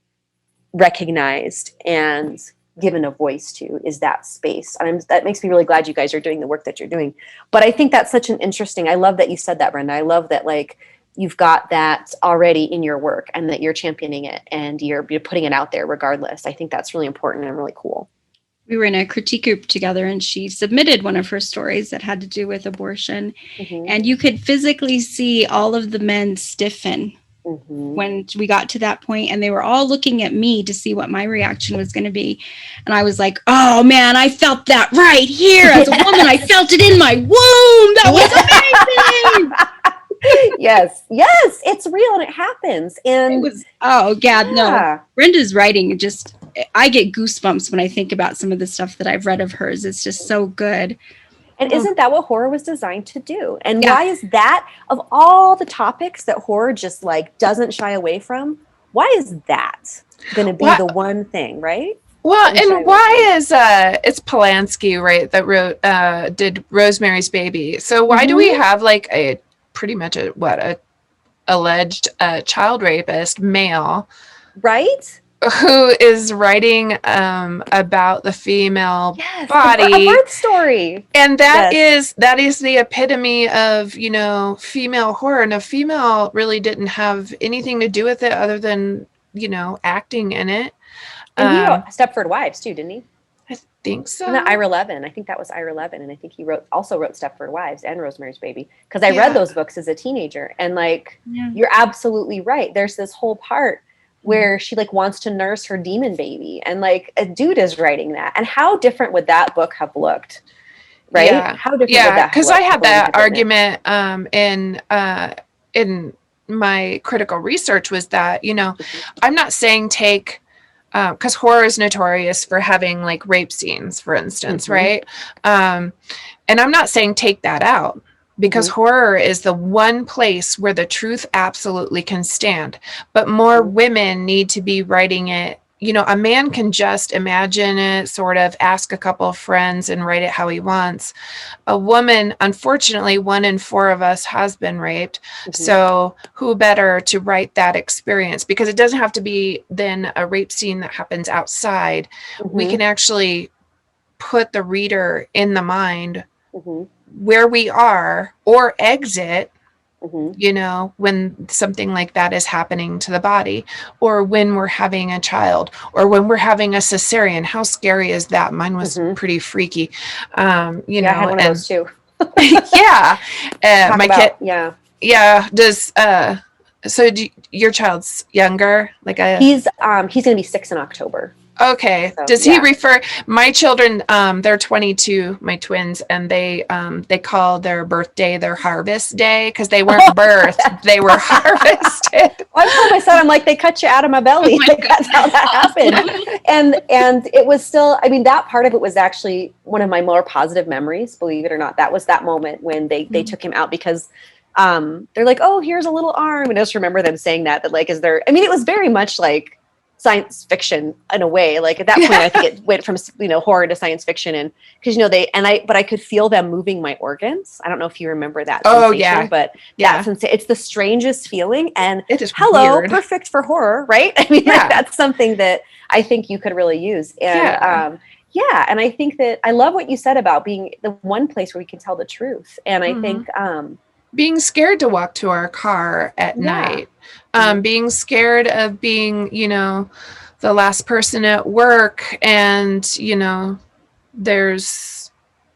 recognized and given a voice to, is that space. And that makes me really glad you guys are doing the work that you're doing. But I think that's such an interesting, I love that you said that, Brenda. I love that, like, you've got that already in your work and that you're championing it and you're putting it out there regardless. I think that's really important and really cool. We were in a critique group together, and she submitted one of her stories that had to do with abortion. Mm-hmm. And you could physically see all of the men stiffen when we got to that point, and they were all looking at me to see what my reaction was going to be. And I was like, oh man, I felt that right here as a woman. I felt it in my womb. That was amazing. yes, it's real and it happens. And it was, no. Brenda's writing, just, I get goosebumps when I think about some of the stuff that I've read of hers. It's just so good. And isn't that what horror was designed to do? And why is that, of all the topics that horror just like doesn't shy away from, why is that going to be the one thing, right? Well, and why is it's Polanski, right, that wrote did Rosemary's Baby? So why do we have like a pretty much a alleged child rapist male, right, who is writing about the female body, a birth story, and that is the epitome of female horror. And a female really didn't have anything to do with it other than acting in it. And he wrote Stepford Wives too, didn't he? I think so. And Ira Levin. I think that was Ira Levin. And I think he also wrote Stepford Wives and Rosemary's Baby. Because I read those books as a teenager. And you're absolutely right. There's this whole part where she like wants to nurse her demon baby. And like a dude is writing that. And how different would that book have looked? Right? Yeah. How different would that have looked? Because I had that argument in my critical research was that, I'm not saying take, because horror is notorious for having like rape scenes, for instance, right? And I'm not saying take that out, because horror is the one place where the truth absolutely can stand. But more women need to be writing it. A man can just imagine it, sort of ask a couple of friends and write it how he wants. A woman, unfortunately, 1 in 4 of us has been raped. So who better to write that experience? Because it doesn't have to be then a rape scene that happens outside. We can actually put the reader in the mind where we are, or exit, when something like that is happening to the body, or when we're having a child, or when we're having a cesarean. How scary is that? Mine was pretty freaky. I had one of those too. My kid. Does so your child's younger? Like he's going to be 6 in October. Okay. So, Does he refer my children, they're 22, my twins, and they call their birthday their harvest day because they weren't birthed, they were harvested. Well, I told my son, I'm like, they cut you out of my belly. my Like, that's how that happened. And it was still, I mean, that part of it was actually one of my more positive memories, believe it or not. That was that moment when they took him out because they're like, oh, here's a little arm. And I just remember them saying that like, is there, I mean, it was very much like science fiction in a way. Like at that point, I think it went from, horror to science fiction. And because, but I could feel them moving my organs. I don't know if you remember that sensation, but it's the strangest feeling. And it is weird. Perfect for horror, right? I mean, like, that's something that I think you could really use. And and I think that I love what you said about being the one place where we can tell the truth. And I think being scared to walk to our car at night, being scared of being, the last person at work and, there's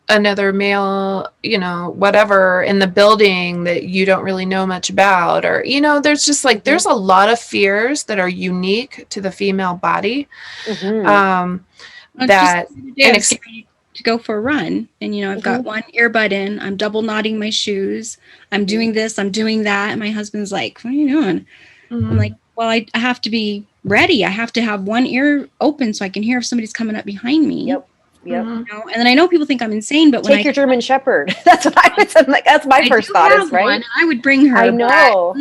another male, whatever in the building that you don't really know much about, or, there's just like, there's a lot of fears that are unique to the female body. That to go for a run and I've got one earbud in, I'm double knotting my shoes, I'm doing this, I'm doing that, and my husband's like, what are you doing? I'm like, well, I have to be ready. I have to have one ear open so I can hear if somebody's coming up behind me. Yep. And then I know people think I'm insane, but take your German Shepherd. That's what I would say. Like, that's my first thought is, right? One, I would bring her. I know.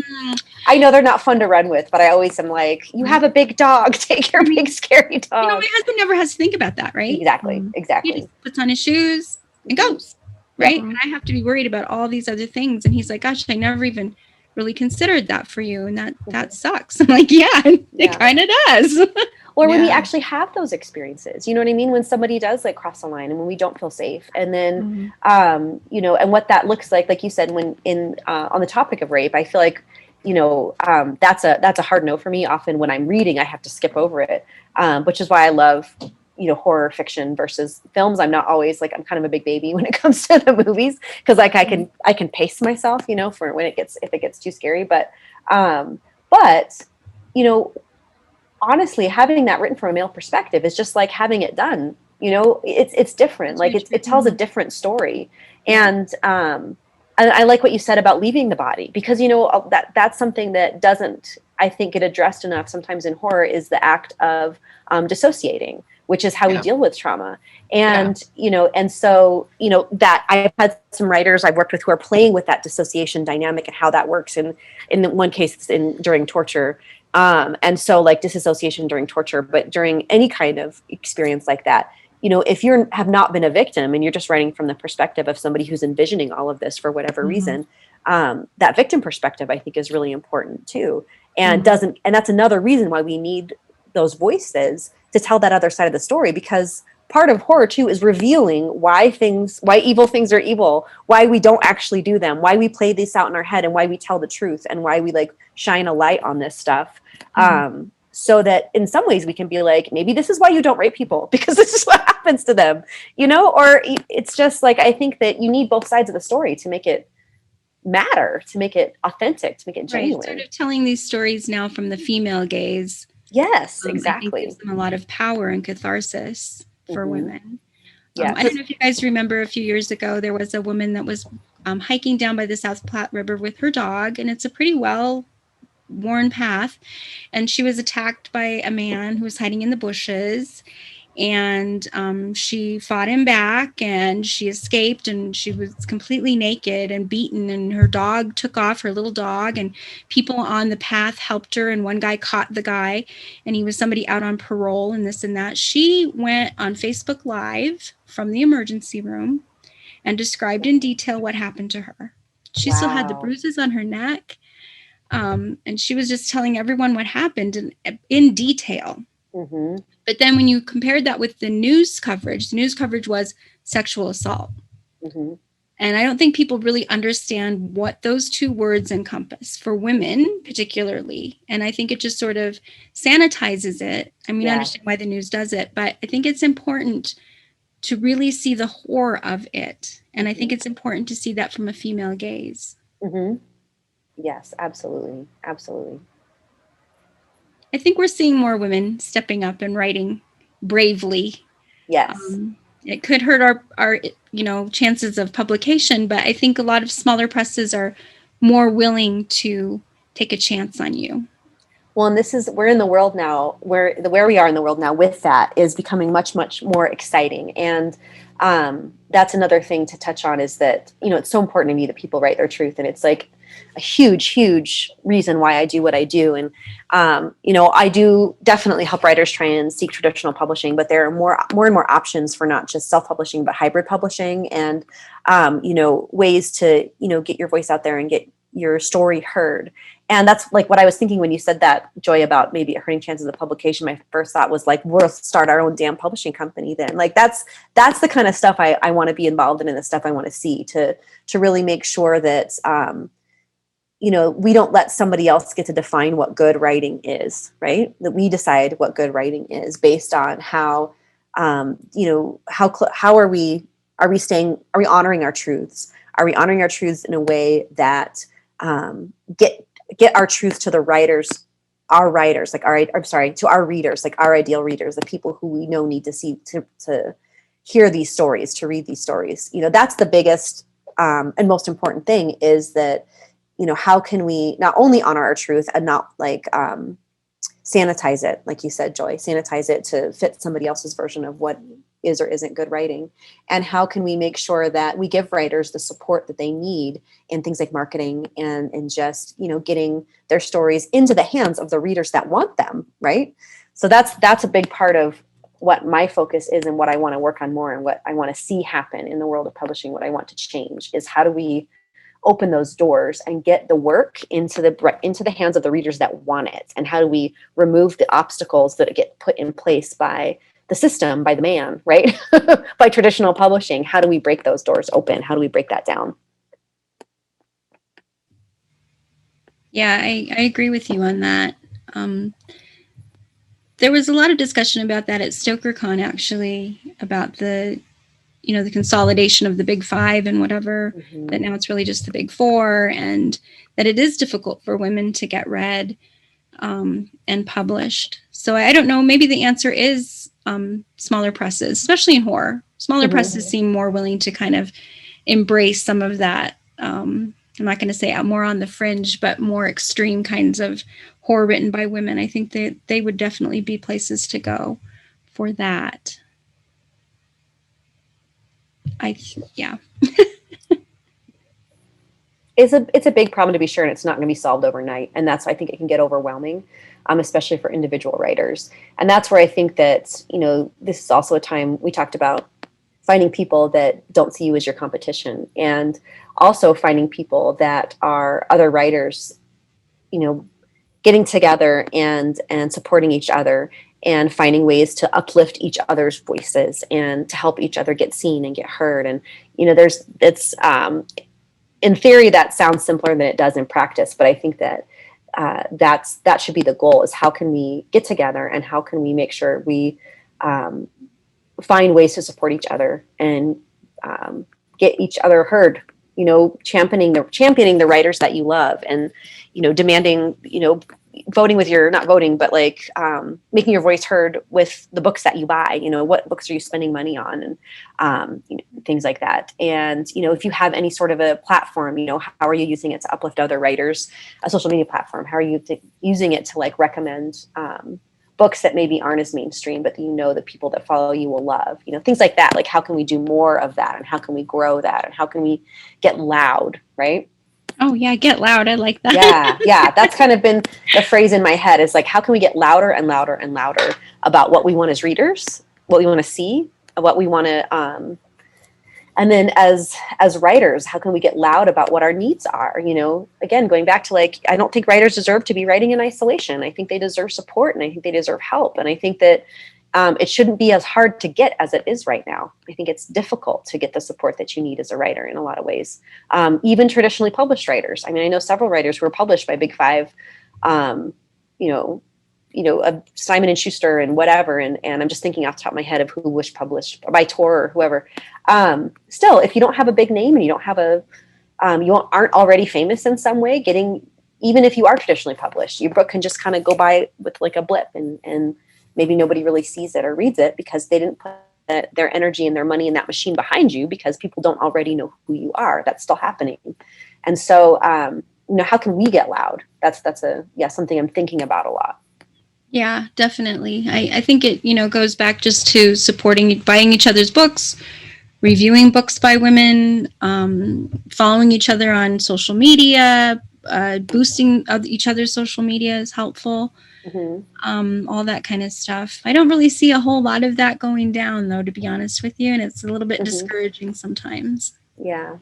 I know they're not fun to run with, but I always am like, you have a big dog. Take your big scary dog. My husband never has to think about that, right? Exactly. He just puts on his shoes and goes, right? And I have to be worried about all these other things. And he's like, gosh, I never even really considered that for you. And that sucks. I'm like, it kind of does. Or when we actually have those experiences, you know what I mean? When somebody does like cross the line and when we don't feel safe, and then, and what that looks like you said, when on the topic of rape, I feel like, that's a hard no for me. Often when I'm reading, I have to skip over it, which is why I love, horror fiction versus films. I'm not always like, I'm kind of a big baby when it comes to the movies. Cause like I can pace myself, for when if it gets too scary, but honestly, having that written from a male perspective is just like having it done. It's different. Like it tells a different story. And I like what you said about leaving the body, because that's something that doesn't, I think, get addressed enough sometimes in horror, is the act of dissociating, which is how we deal with trauma. And and so that I've had some writers I've worked with who are playing with that dissociation dynamic and how that works. And in one case, it's during torture. And so like disassociation during torture, but during any kind of experience like that, if you have not been a victim and you're just writing from the perspective of somebody who's envisioning all of this for whatever reason, that victim perspective, I think, is really important too. And and that's another reason why we need those voices to tell that other side of the story, because part of horror too is revealing why evil things are evil, why we don't actually do them, why we play this out in our head, and why we tell the truth, and why we like shine a light on this stuff. So that in some ways we can be like, maybe this is why you don't rape people, because this is what happens to them, or it's just like, I think that you need both sides of the story to make it matter, to make it authentic, to make it genuine. Sort of telling these stories now from the female gaze. Yes, exactly. I think gives them a lot of power and catharsis for women. I don't know if you guys remember a few years ago, there was a woman that was hiking down by the South Platte River with her dog, and it's a pretty well-worn path, and she was attacked by a man who was hiding in the bushes, and she fought him back, and she escaped, and she was completely naked and beaten, and her dog took off, her little dog, and people on the path helped her, and one guy caught the guy, and he was somebody out on parole and this and that. She went on Facebook Live from the emergency room and described in detail what happened to her. She still had the bruises on her neck, and she was just telling everyone what happened in detail. But then when you compared that with the news coverage was sexual assault. And I don't think people really understand what those two words encompass for women particularly. And I think it just sort of sanitizes it. I mean, I understand why the news does it, but I think it's important to really see the horror of it. And I think it's important to see that from a female gaze. Yes, absolutely. Absolutely. I think we're seeing more women stepping up and writing bravely. Yes. It could hurt our chances of publication, but I think a lot of smaller presses are more willing to take a chance on you. Well, and we're in the world now where we are in the world now with that is becoming much, much more exciting. And that's another thing to touch on is that, it's so important to me that people write their truth. And it's like a huge, huge reason why I do what I do. And, I do definitely help writers try and seek traditional publishing, but there are more and more options for not just self-publishing, but hybrid publishing and, ways to, get your voice out there and get your story heard. And that's like what I was thinking when you said that, Joy, about maybe hurting chances of publication. My first thought was like, we'll start our own damn publishing company then. Like that's the kind of stuff I want to be involved in and the stuff I want to see to really make sure that, we don't let somebody else get to define what good writing is, right? That we decide what good writing is based on how are we honoring our truths? Are we honoring our truths in a way that get our truth to the writers, our writers, like to our readers, like our ideal readers, the people who we know need to see to hear these stories, to read these stories. That's the biggest and most important thing is that, how can we not only honor our truth and not like sanitize it, like you said, Joy, sanitize it to fit somebody else's version of what is or isn't good writing, and how can we make sure that we give writers the support that they need in things like marketing and just getting their stories into the hands of the readers that want them, right? So that's a big part of what my focus is and what I want to work on more and what I want to see happen in the world of publishing. What I want to change is how do we open those doors and get the work into the hands of the readers that want it, and how do we remove the obstacles that get put in place by the system, by the man, right? By traditional publishing. How do we break those doors open? How do we break that down? Yeah, I agree with you on that. There was a lot of discussion about that at StokerCon, actually, about the consolidation of the big five and whatever, that now it's really just the big four, and that it is difficult for women to get read and published. So I don't know, maybe the answer is smaller presses, especially in horror. Smaller presses seem more willing to kind of embrace some of that. I'm not going to say more on the fringe, but more extreme kinds of horror written by women. I think that they would definitely be places to go for that. Yeah. It's a big problem, to be sure, and it's not going to be solved overnight. And that's why I think it can get overwhelming, especially for individual writers. And that's where I think that, this is also a time we talked about finding people that don't see you as your competition, and also finding people that are other writers, getting together and supporting each other and finding ways to uplift each other's voices and to help each other get seen and get heard. And, in theory, that sounds simpler than it does in practice, but I think that that should be the goal, is how can we get together and how can we make sure we find ways to support each other and get each other heard, championing the writers that you love, and, demanding, voting with your, not voting, but like making your voice heard with the books that you buy. What books are you spending money on, and things like that. And if you have any sort of a platform, how are you using it to uplift other writers? A social media platform, how are you using it to like recommend books that maybe aren't as mainstream, but the people that follow you will love? Things like that. Like, how can we do more of that, and how can we grow that, and how can we get loud, right? Oh yeah, get loud. I like that. Yeah. That's kind of been the phrase in my head, is like, how can we get louder and louder and louder about what we want as readers, what we want to see, what we want to, and then as writers, how can we get loud about what our needs are? Again, going back to like, I don't think writers deserve to be writing in isolation. I think they deserve support, and I think they deserve help. And I think that it shouldn't be as hard to get as it is right now. I think it's difficult to get the support that you need as a writer in a lot of ways. Even traditionally published writers. I mean, I know several writers who were published by Big Five, Simon and Schuster and whatever. And I'm just thinking off the top of my head of who was published by Tor or whoever. Still, if you don't have a big name and you don't have you aren't already famous in some way, even if you are traditionally published, your book can just kind of go by with like a blip, and maybe nobody really sees it or reads it because they didn't put their energy and their money in that machine behind you, because people don't already know who you are. That's still happening. And so, how can we get loud? That's something I'm thinking about a lot. Yeah, definitely. I think it, goes back just to supporting, buying each other's books, reviewing books by women, following each other on social media, boosting each other's social media is helpful. All that kind of stuff. I don't really see a whole lot of that going down, though, to be honest with you. And it's a little bit discouraging sometimes. Yeah.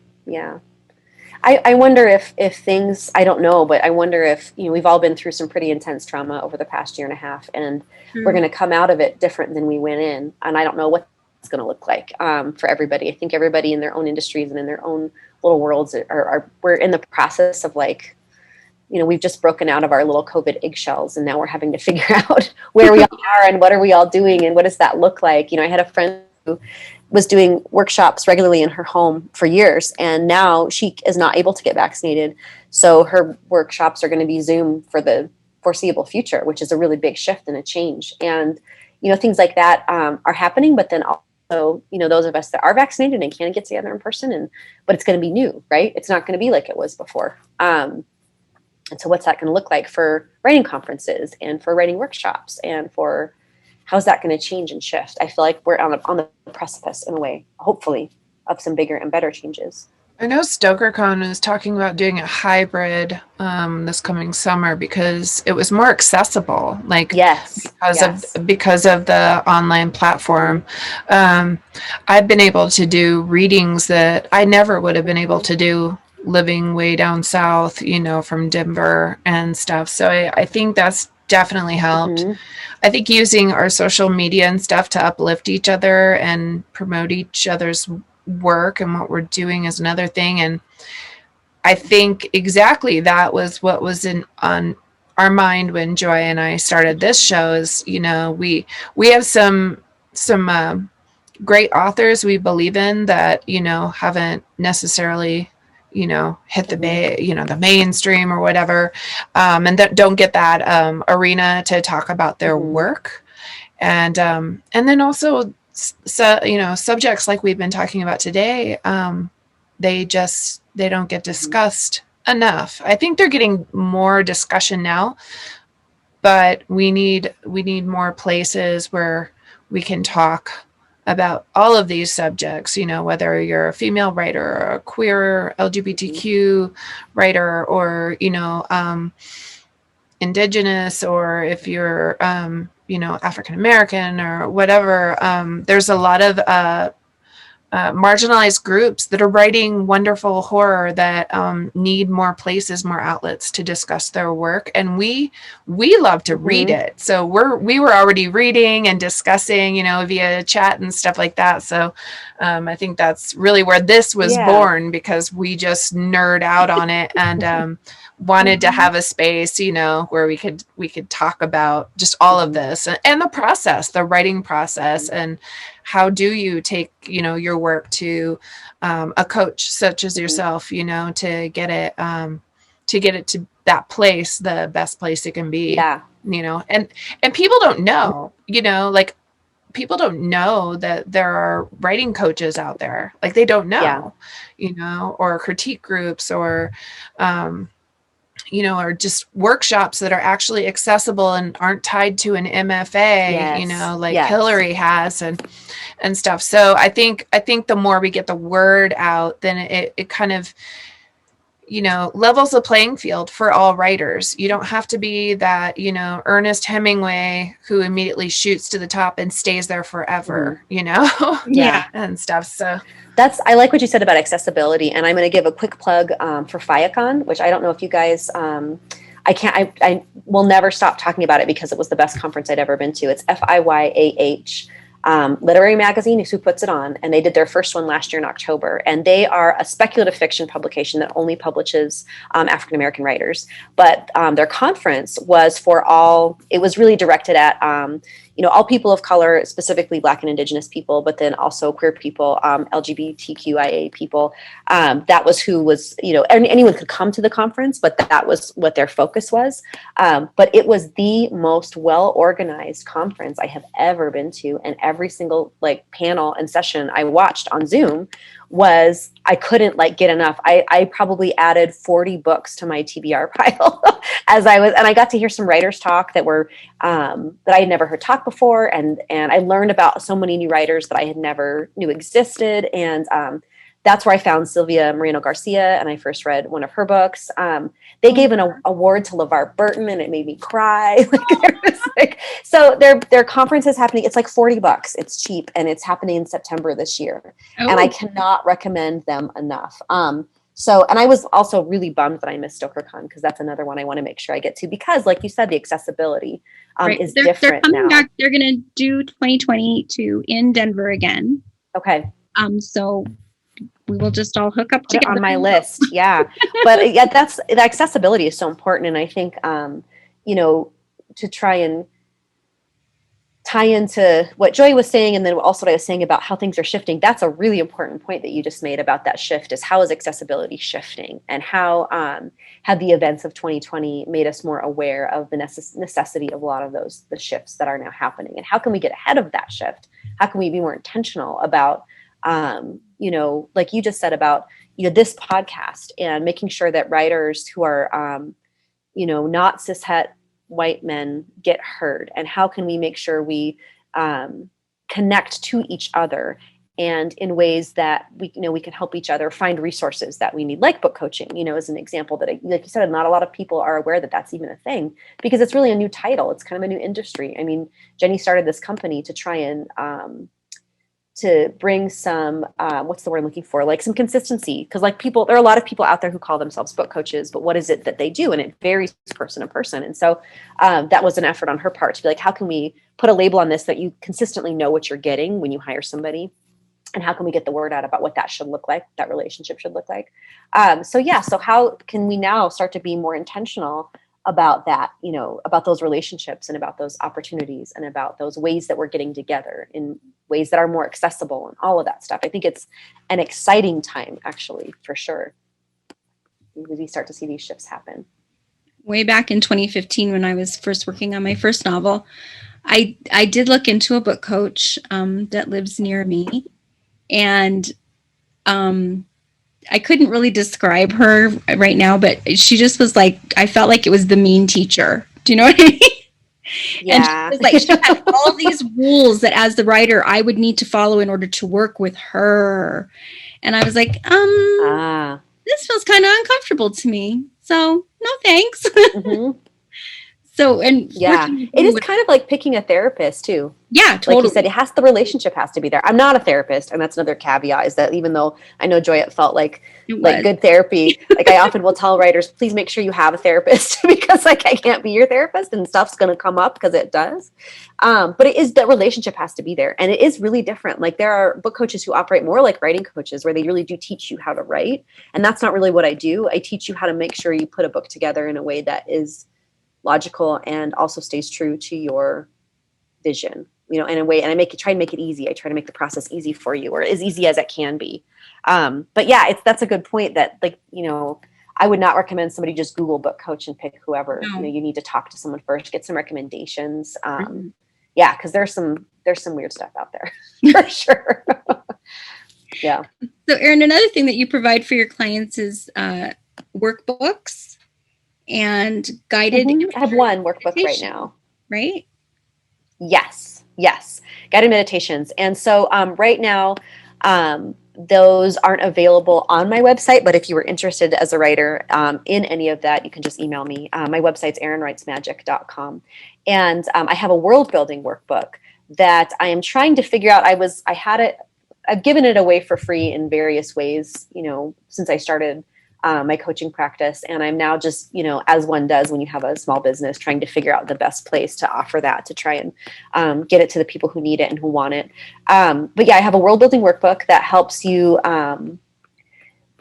I wonder if things, I don't know, but I wonder if, we've all been through some pretty intense trauma over the past year and a half, and we're going to come out of it different than we went in. And I don't know what it's going to look like for everybody. I think everybody in their own industries and in their own little worlds we're in the process of we've just broken out of our little COVID eggshells, and now we're having to figure out where we all are and what are we all doing and what does that look like. I had a friend who was doing workshops regularly in her home for years, and now she is not able to get vaccinated. So her workshops are going to be Zoom for the foreseeable future, which is a really big shift and a change. And, things like that are happening, but then also, those of us that are vaccinated and can get together in person, but it's going to be new, right? It's not going to be like it was before. And so what's that going to look like for writing conferences and for writing workshops, and for how's that going to change and shift? I feel like we're on the precipice, in a way, hopefully, of some bigger and better changes. I know StokerCon is talking about doing a hybrid this coming summer because it was more accessible. Because of the online platform. I've been able to do readings that I never would have been able to do living way down south, from Denver and stuff. So I think that's definitely helped. I think using our social media and stuff to uplift each other and promote each other's work and what we're doing is another thing. And I think exactly that was what was on our mind when Joy and I started this show is, we have some great authors we believe in that, haven't necessarily hit the the mainstream or whatever, and that don't get that arena to talk about their work, and then also subjects like we've been talking about today, they don't get discussed enough. I think they're getting more discussion now, but we need more places where we can talk about all of these subjects, whether you're a female writer or a queer LGBTQ writer, or, indigenous, or if you're, African-American or whatever. There's a lot of marginalized groups that are writing wonderful horror that need more places, more outlets to discuss their work, and we love to read it. So we were already reading and discussing, via chat and stuff like that. So I think that's really where this was born, because we just nerd out on it and wanted to have a space, where we could talk about just all of this and the process, the writing process, and how do you take, your work to a coach such as yourself, to get it to that place, the best place it can be. And people don't know, people don't know that there are writing coaches out there. Like, they don't know, or critique groups, or or just workshops that are actually accessible and aren't tied to an MFA, Hillary has and stuff. So I think the more we get the word out, then it kind of, levels the playing field for all writers. You don't have to be that, Ernest Hemingway who immediately shoots to the top and stays there forever, and stuff. So I like what you said about accessibility, and I'm going to give a quick plug for FIACon, which I don't know if you guys, I will never stop talking about it because it was the best conference I'd ever been to. It's FIYAH. Literary Magazine is who puts it on, and they did their first one last year in October, and they are a speculative fiction publication that only publishes African American writers. But their conference was for all. It was really directed at all people of color, specifically Black and Indigenous people, but then also queer people, LGBTQIA people. That was who was, anyone could come to the conference, but that was what their focus was. But it was the most well-organized conference I have ever been to. And every single panel and session I watched on Zoom was, I couldn't get enough. I probably added 40 books to my TBR pile and I got to hear some writers talk that were, that I had never heard talk before. And I learned about so many new writers that I had never knew existed. And, that's where I found Sylvia Moreno Garcia, and I first read one of her books. They gave an award to LeVar Burton, and it made me cry. So their conference is happening. It's $40. It's cheap, and it's happening in September this year. Oh. And I cannot recommend them enough. And I was also really bummed that I missed StokerCon, because that's another one I want to make sure I get to, because like you said, the accessibility is different they're coming now. Back. They're going to do 2022 in Denver again. Okay. So we will just all hook up together. On my list. Yeah. But yeah, the accessibility is so important. And I think, to try and tie into what Joy was saying, and then also what I was saying about how things are shifting, that's a really important point that you just made about that shift, is how is accessibility shifting, and how have the events of 2020 made us more aware of the necessity of a lot of the shifts that are now happening, and how can we get ahead of that shift? How can we be more intentional about like you just said about, this podcast, and making sure that writers who are, not cishet white men get heard, and how can we make sure we connect to each other, and in ways that we can help each other find resources that we need, like book coaching, as an example that, like you said, not a lot of people are aware that that's even a thing, because it's really a new title. It's kind of a new industry. I mean, Jenny started this company to try and, to bring some, what's the word I'm looking for? Some consistency. Because there are a lot of people out there who call themselves book coaches, but what is it that they do? And it varies person to person. And so that was an effort on her part to be how can we put a label on this that you consistently know what you're getting when you hire somebody? And how can we get the word out about what that should look like, that relationship should look like? So how can we now start to be more intentional about that, about those relationships, and about those opportunities, and about those ways that we're getting together in ways that are more accessible, and all of that stuff. I think it's an exciting time, actually, for sure. We start to see these shifts happen. Way back in 2015, when I was first working on my first novel, I did look into a book coach that lives near me, and I couldn't really describe her right now, but she just was I felt like it was the mean teacher. Do you know what I mean? Yeah. And she had all these rules that as the writer, I would need to follow in order to work with her. And I was this feels kind of uncomfortable to me. So no, thanks. Mm-hmm. So, and yeah, it is kind of like picking a therapist too. Yeah, totally. Like you said, the relationship has to be there. I'm not a therapist, and that's another caveat, is that even though I know, Joy, it felt like good therapy, I often will tell writers, please make sure you have a therapist, because I can't be your therapist, and stuff's going to come up, because it does. But it is, that relationship has to be there, and it is really different. There are book coaches who operate more like writing coaches, where they really do teach you how to write, and that's not really what I do. I teach you how to make sure you put a book together in a way that is logical and also stays true to your vision, in a way. And I try to make it easy. I try to make the process easy for you, or as easy as it can be. But yeah, that's a good point that I would not recommend somebody just Google book coach and pick whoever. No. You need to talk to someone first, get some recommendations. Yeah, because there's some weird stuff out there for sure. Yeah. So Erin, another thing that you provide for your clients is workbooks and guided. I have one workbook right now. Right? Yes. Guided meditations. And so right now, those aren't available on my website, but if you were interested as a writer in any of that, you can just email me. My website's erinwritesmagic.com. And I have a world building workbook that I am trying to figure out. I've given it away for free in various ways, since I started my coaching practice. And I'm now just, as one does when you have a small business, trying to figure out the best place to offer that, to try and get it to the people who need it and who want it. But yeah, I have a world building workbook that helps you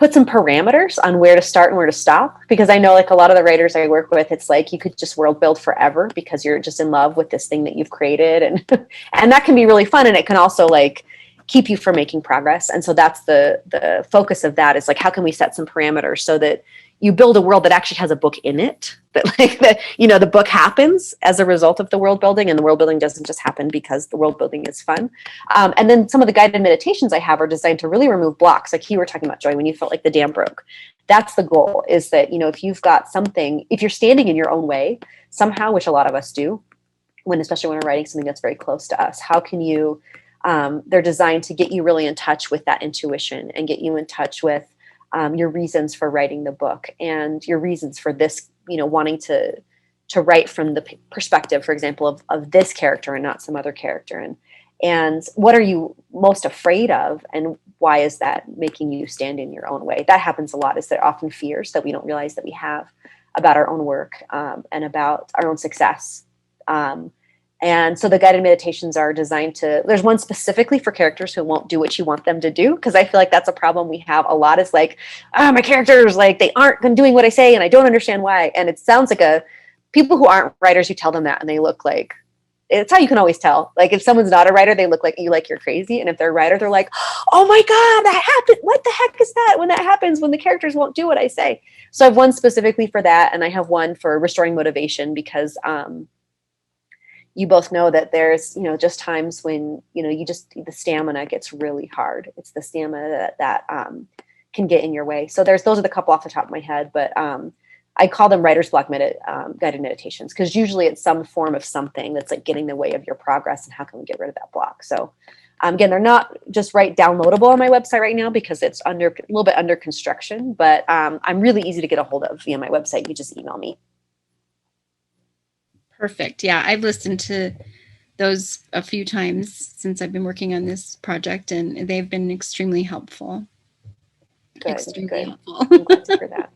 put some parameters on where to start and where to stop, because I know like a lot of the writers I work with, it's like you could just world build forever because you're just in love with this thing that you've created, and and that can be really fun, and it can also like keep you from making progress. And so that's the focus of that, is like, how can we set some parameters so that you build a world that actually has a book in it, that like that, you know, the book happens as a result of the world building, and the world building doesn't just happen because the world building is fun. And then some of the guided meditations I have are designed to really remove blocks. Like you were talking about, Joy, when you felt like the dam broke. That's the goal, is that, you know, if you've got something, if you're standing in your own way somehow, which a lot of us do, especially when we're writing something that's very close to us, how can you, they're designed to get you really in touch with that intuition and get you in touch with your reasons for writing the book and your reasons for this, you know, wanting to write from the perspective, for example, of this character and not some other character. And what are you most afraid of, and why is that making you stand in your own way? That happens a lot, is there often fears that we don't realize that we have about our own work, and about our own success. And so the guided meditations are designed to, there's one specifically for characters who won't do what you want them to do. Cause I feel like that's a problem we have a lot, is like, my characters, like they aren't doing what I say and I don't understand why. And it sounds like people who aren't writers, you tell them that and they look like, it's how you can always tell. Like if someone's not a writer, they look like you're crazy. And if they're a writer, they're like, oh my God, that happened. What the heck is that? When that happens, when the characters won't do what I say. So I have one specifically for that. And I have one for restoring motivation, because, you both know that there's, you know, just times when, you know, the stamina gets really hard. It's the stamina that can get in your way. So those are the couple off the top of my head, but I call them writer's block guided meditations, because usually it's some form of something that's like getting in the way of your progress, and how can we get rid of that block? So again, they're not just downloadable on my website right now because it's a little bit under construction, but I'm really easy to get a hold of via my website. You just email me. Perfect. Yeah, I've listened to those a few times since I've been working on this project, and they've been extremely helpful. Good. Helpful. I'm glad to hear that.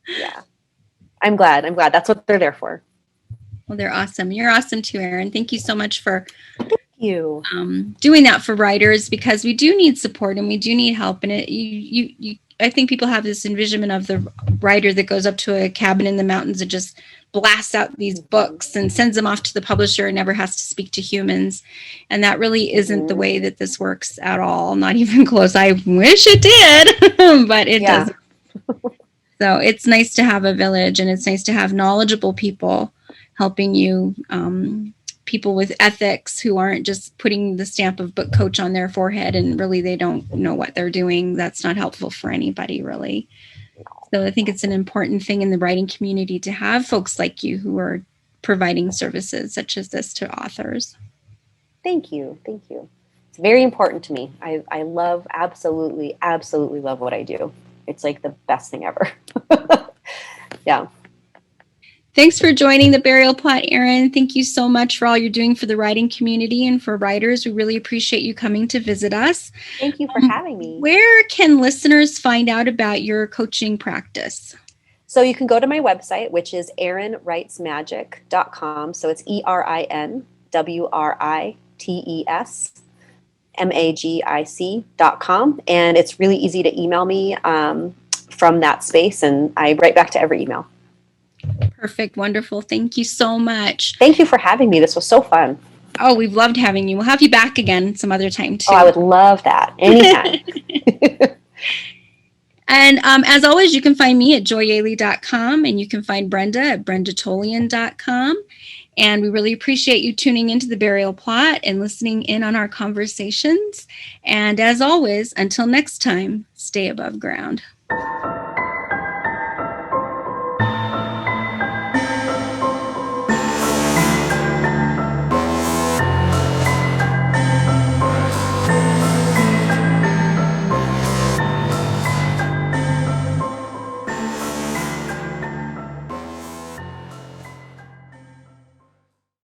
Yeah, I'm glad. That's what they're there for. Well, they're awesome. You're awesome too, Erin. Thank you so much for you doing that for writers, because we do need support and we do need help. And I think people have this envisionment of the writer that goes up to a cabin in the mountains and just blasts out these books and sends them off to the publisher and never has to speak to humans. And that really isn't the way that this works at all. Not even close. I wish it did, but it doesn't. So it's nice to have a village, and it's nice to have knowledgeable people helping you, people with ethics who aren't just putting the stamp of book coach on their forehead and really they don't know what they're doing. That's not helpful for anybody, really. So I think it's an important thing in the writing community to have folks like you who are providing services such as this to authors. Thank you. It's very important to me. I love, absolutely love what I do. It's like the best thing ever. Yeah. Thanks for joining the Burial Plot, Erin. Thank you so much for all you're doing for the writing community and for writers. We really appreciate you coming to visit us. Thank you for having me. Where can listeners find out about your coaching practice? So you can go to my website, which is erinwritesmagic.com. So it's ErinWritesMagic.com. And it's really easy to email me from that space, and I write back to every email. Perfect. Wonderful. Thank you so much. Thank you for having me. This was so fun. Oh, we've loved having you. We'll have you back again some other time too. Oh, I would love that. Anytime. And as always, you can find me at joyaley.com, and you can find Brenda at brendatolian.com. And we really appreciate you tuning into the Burial Plot and listening in on our conversations. And as always, until next time, stay above ground.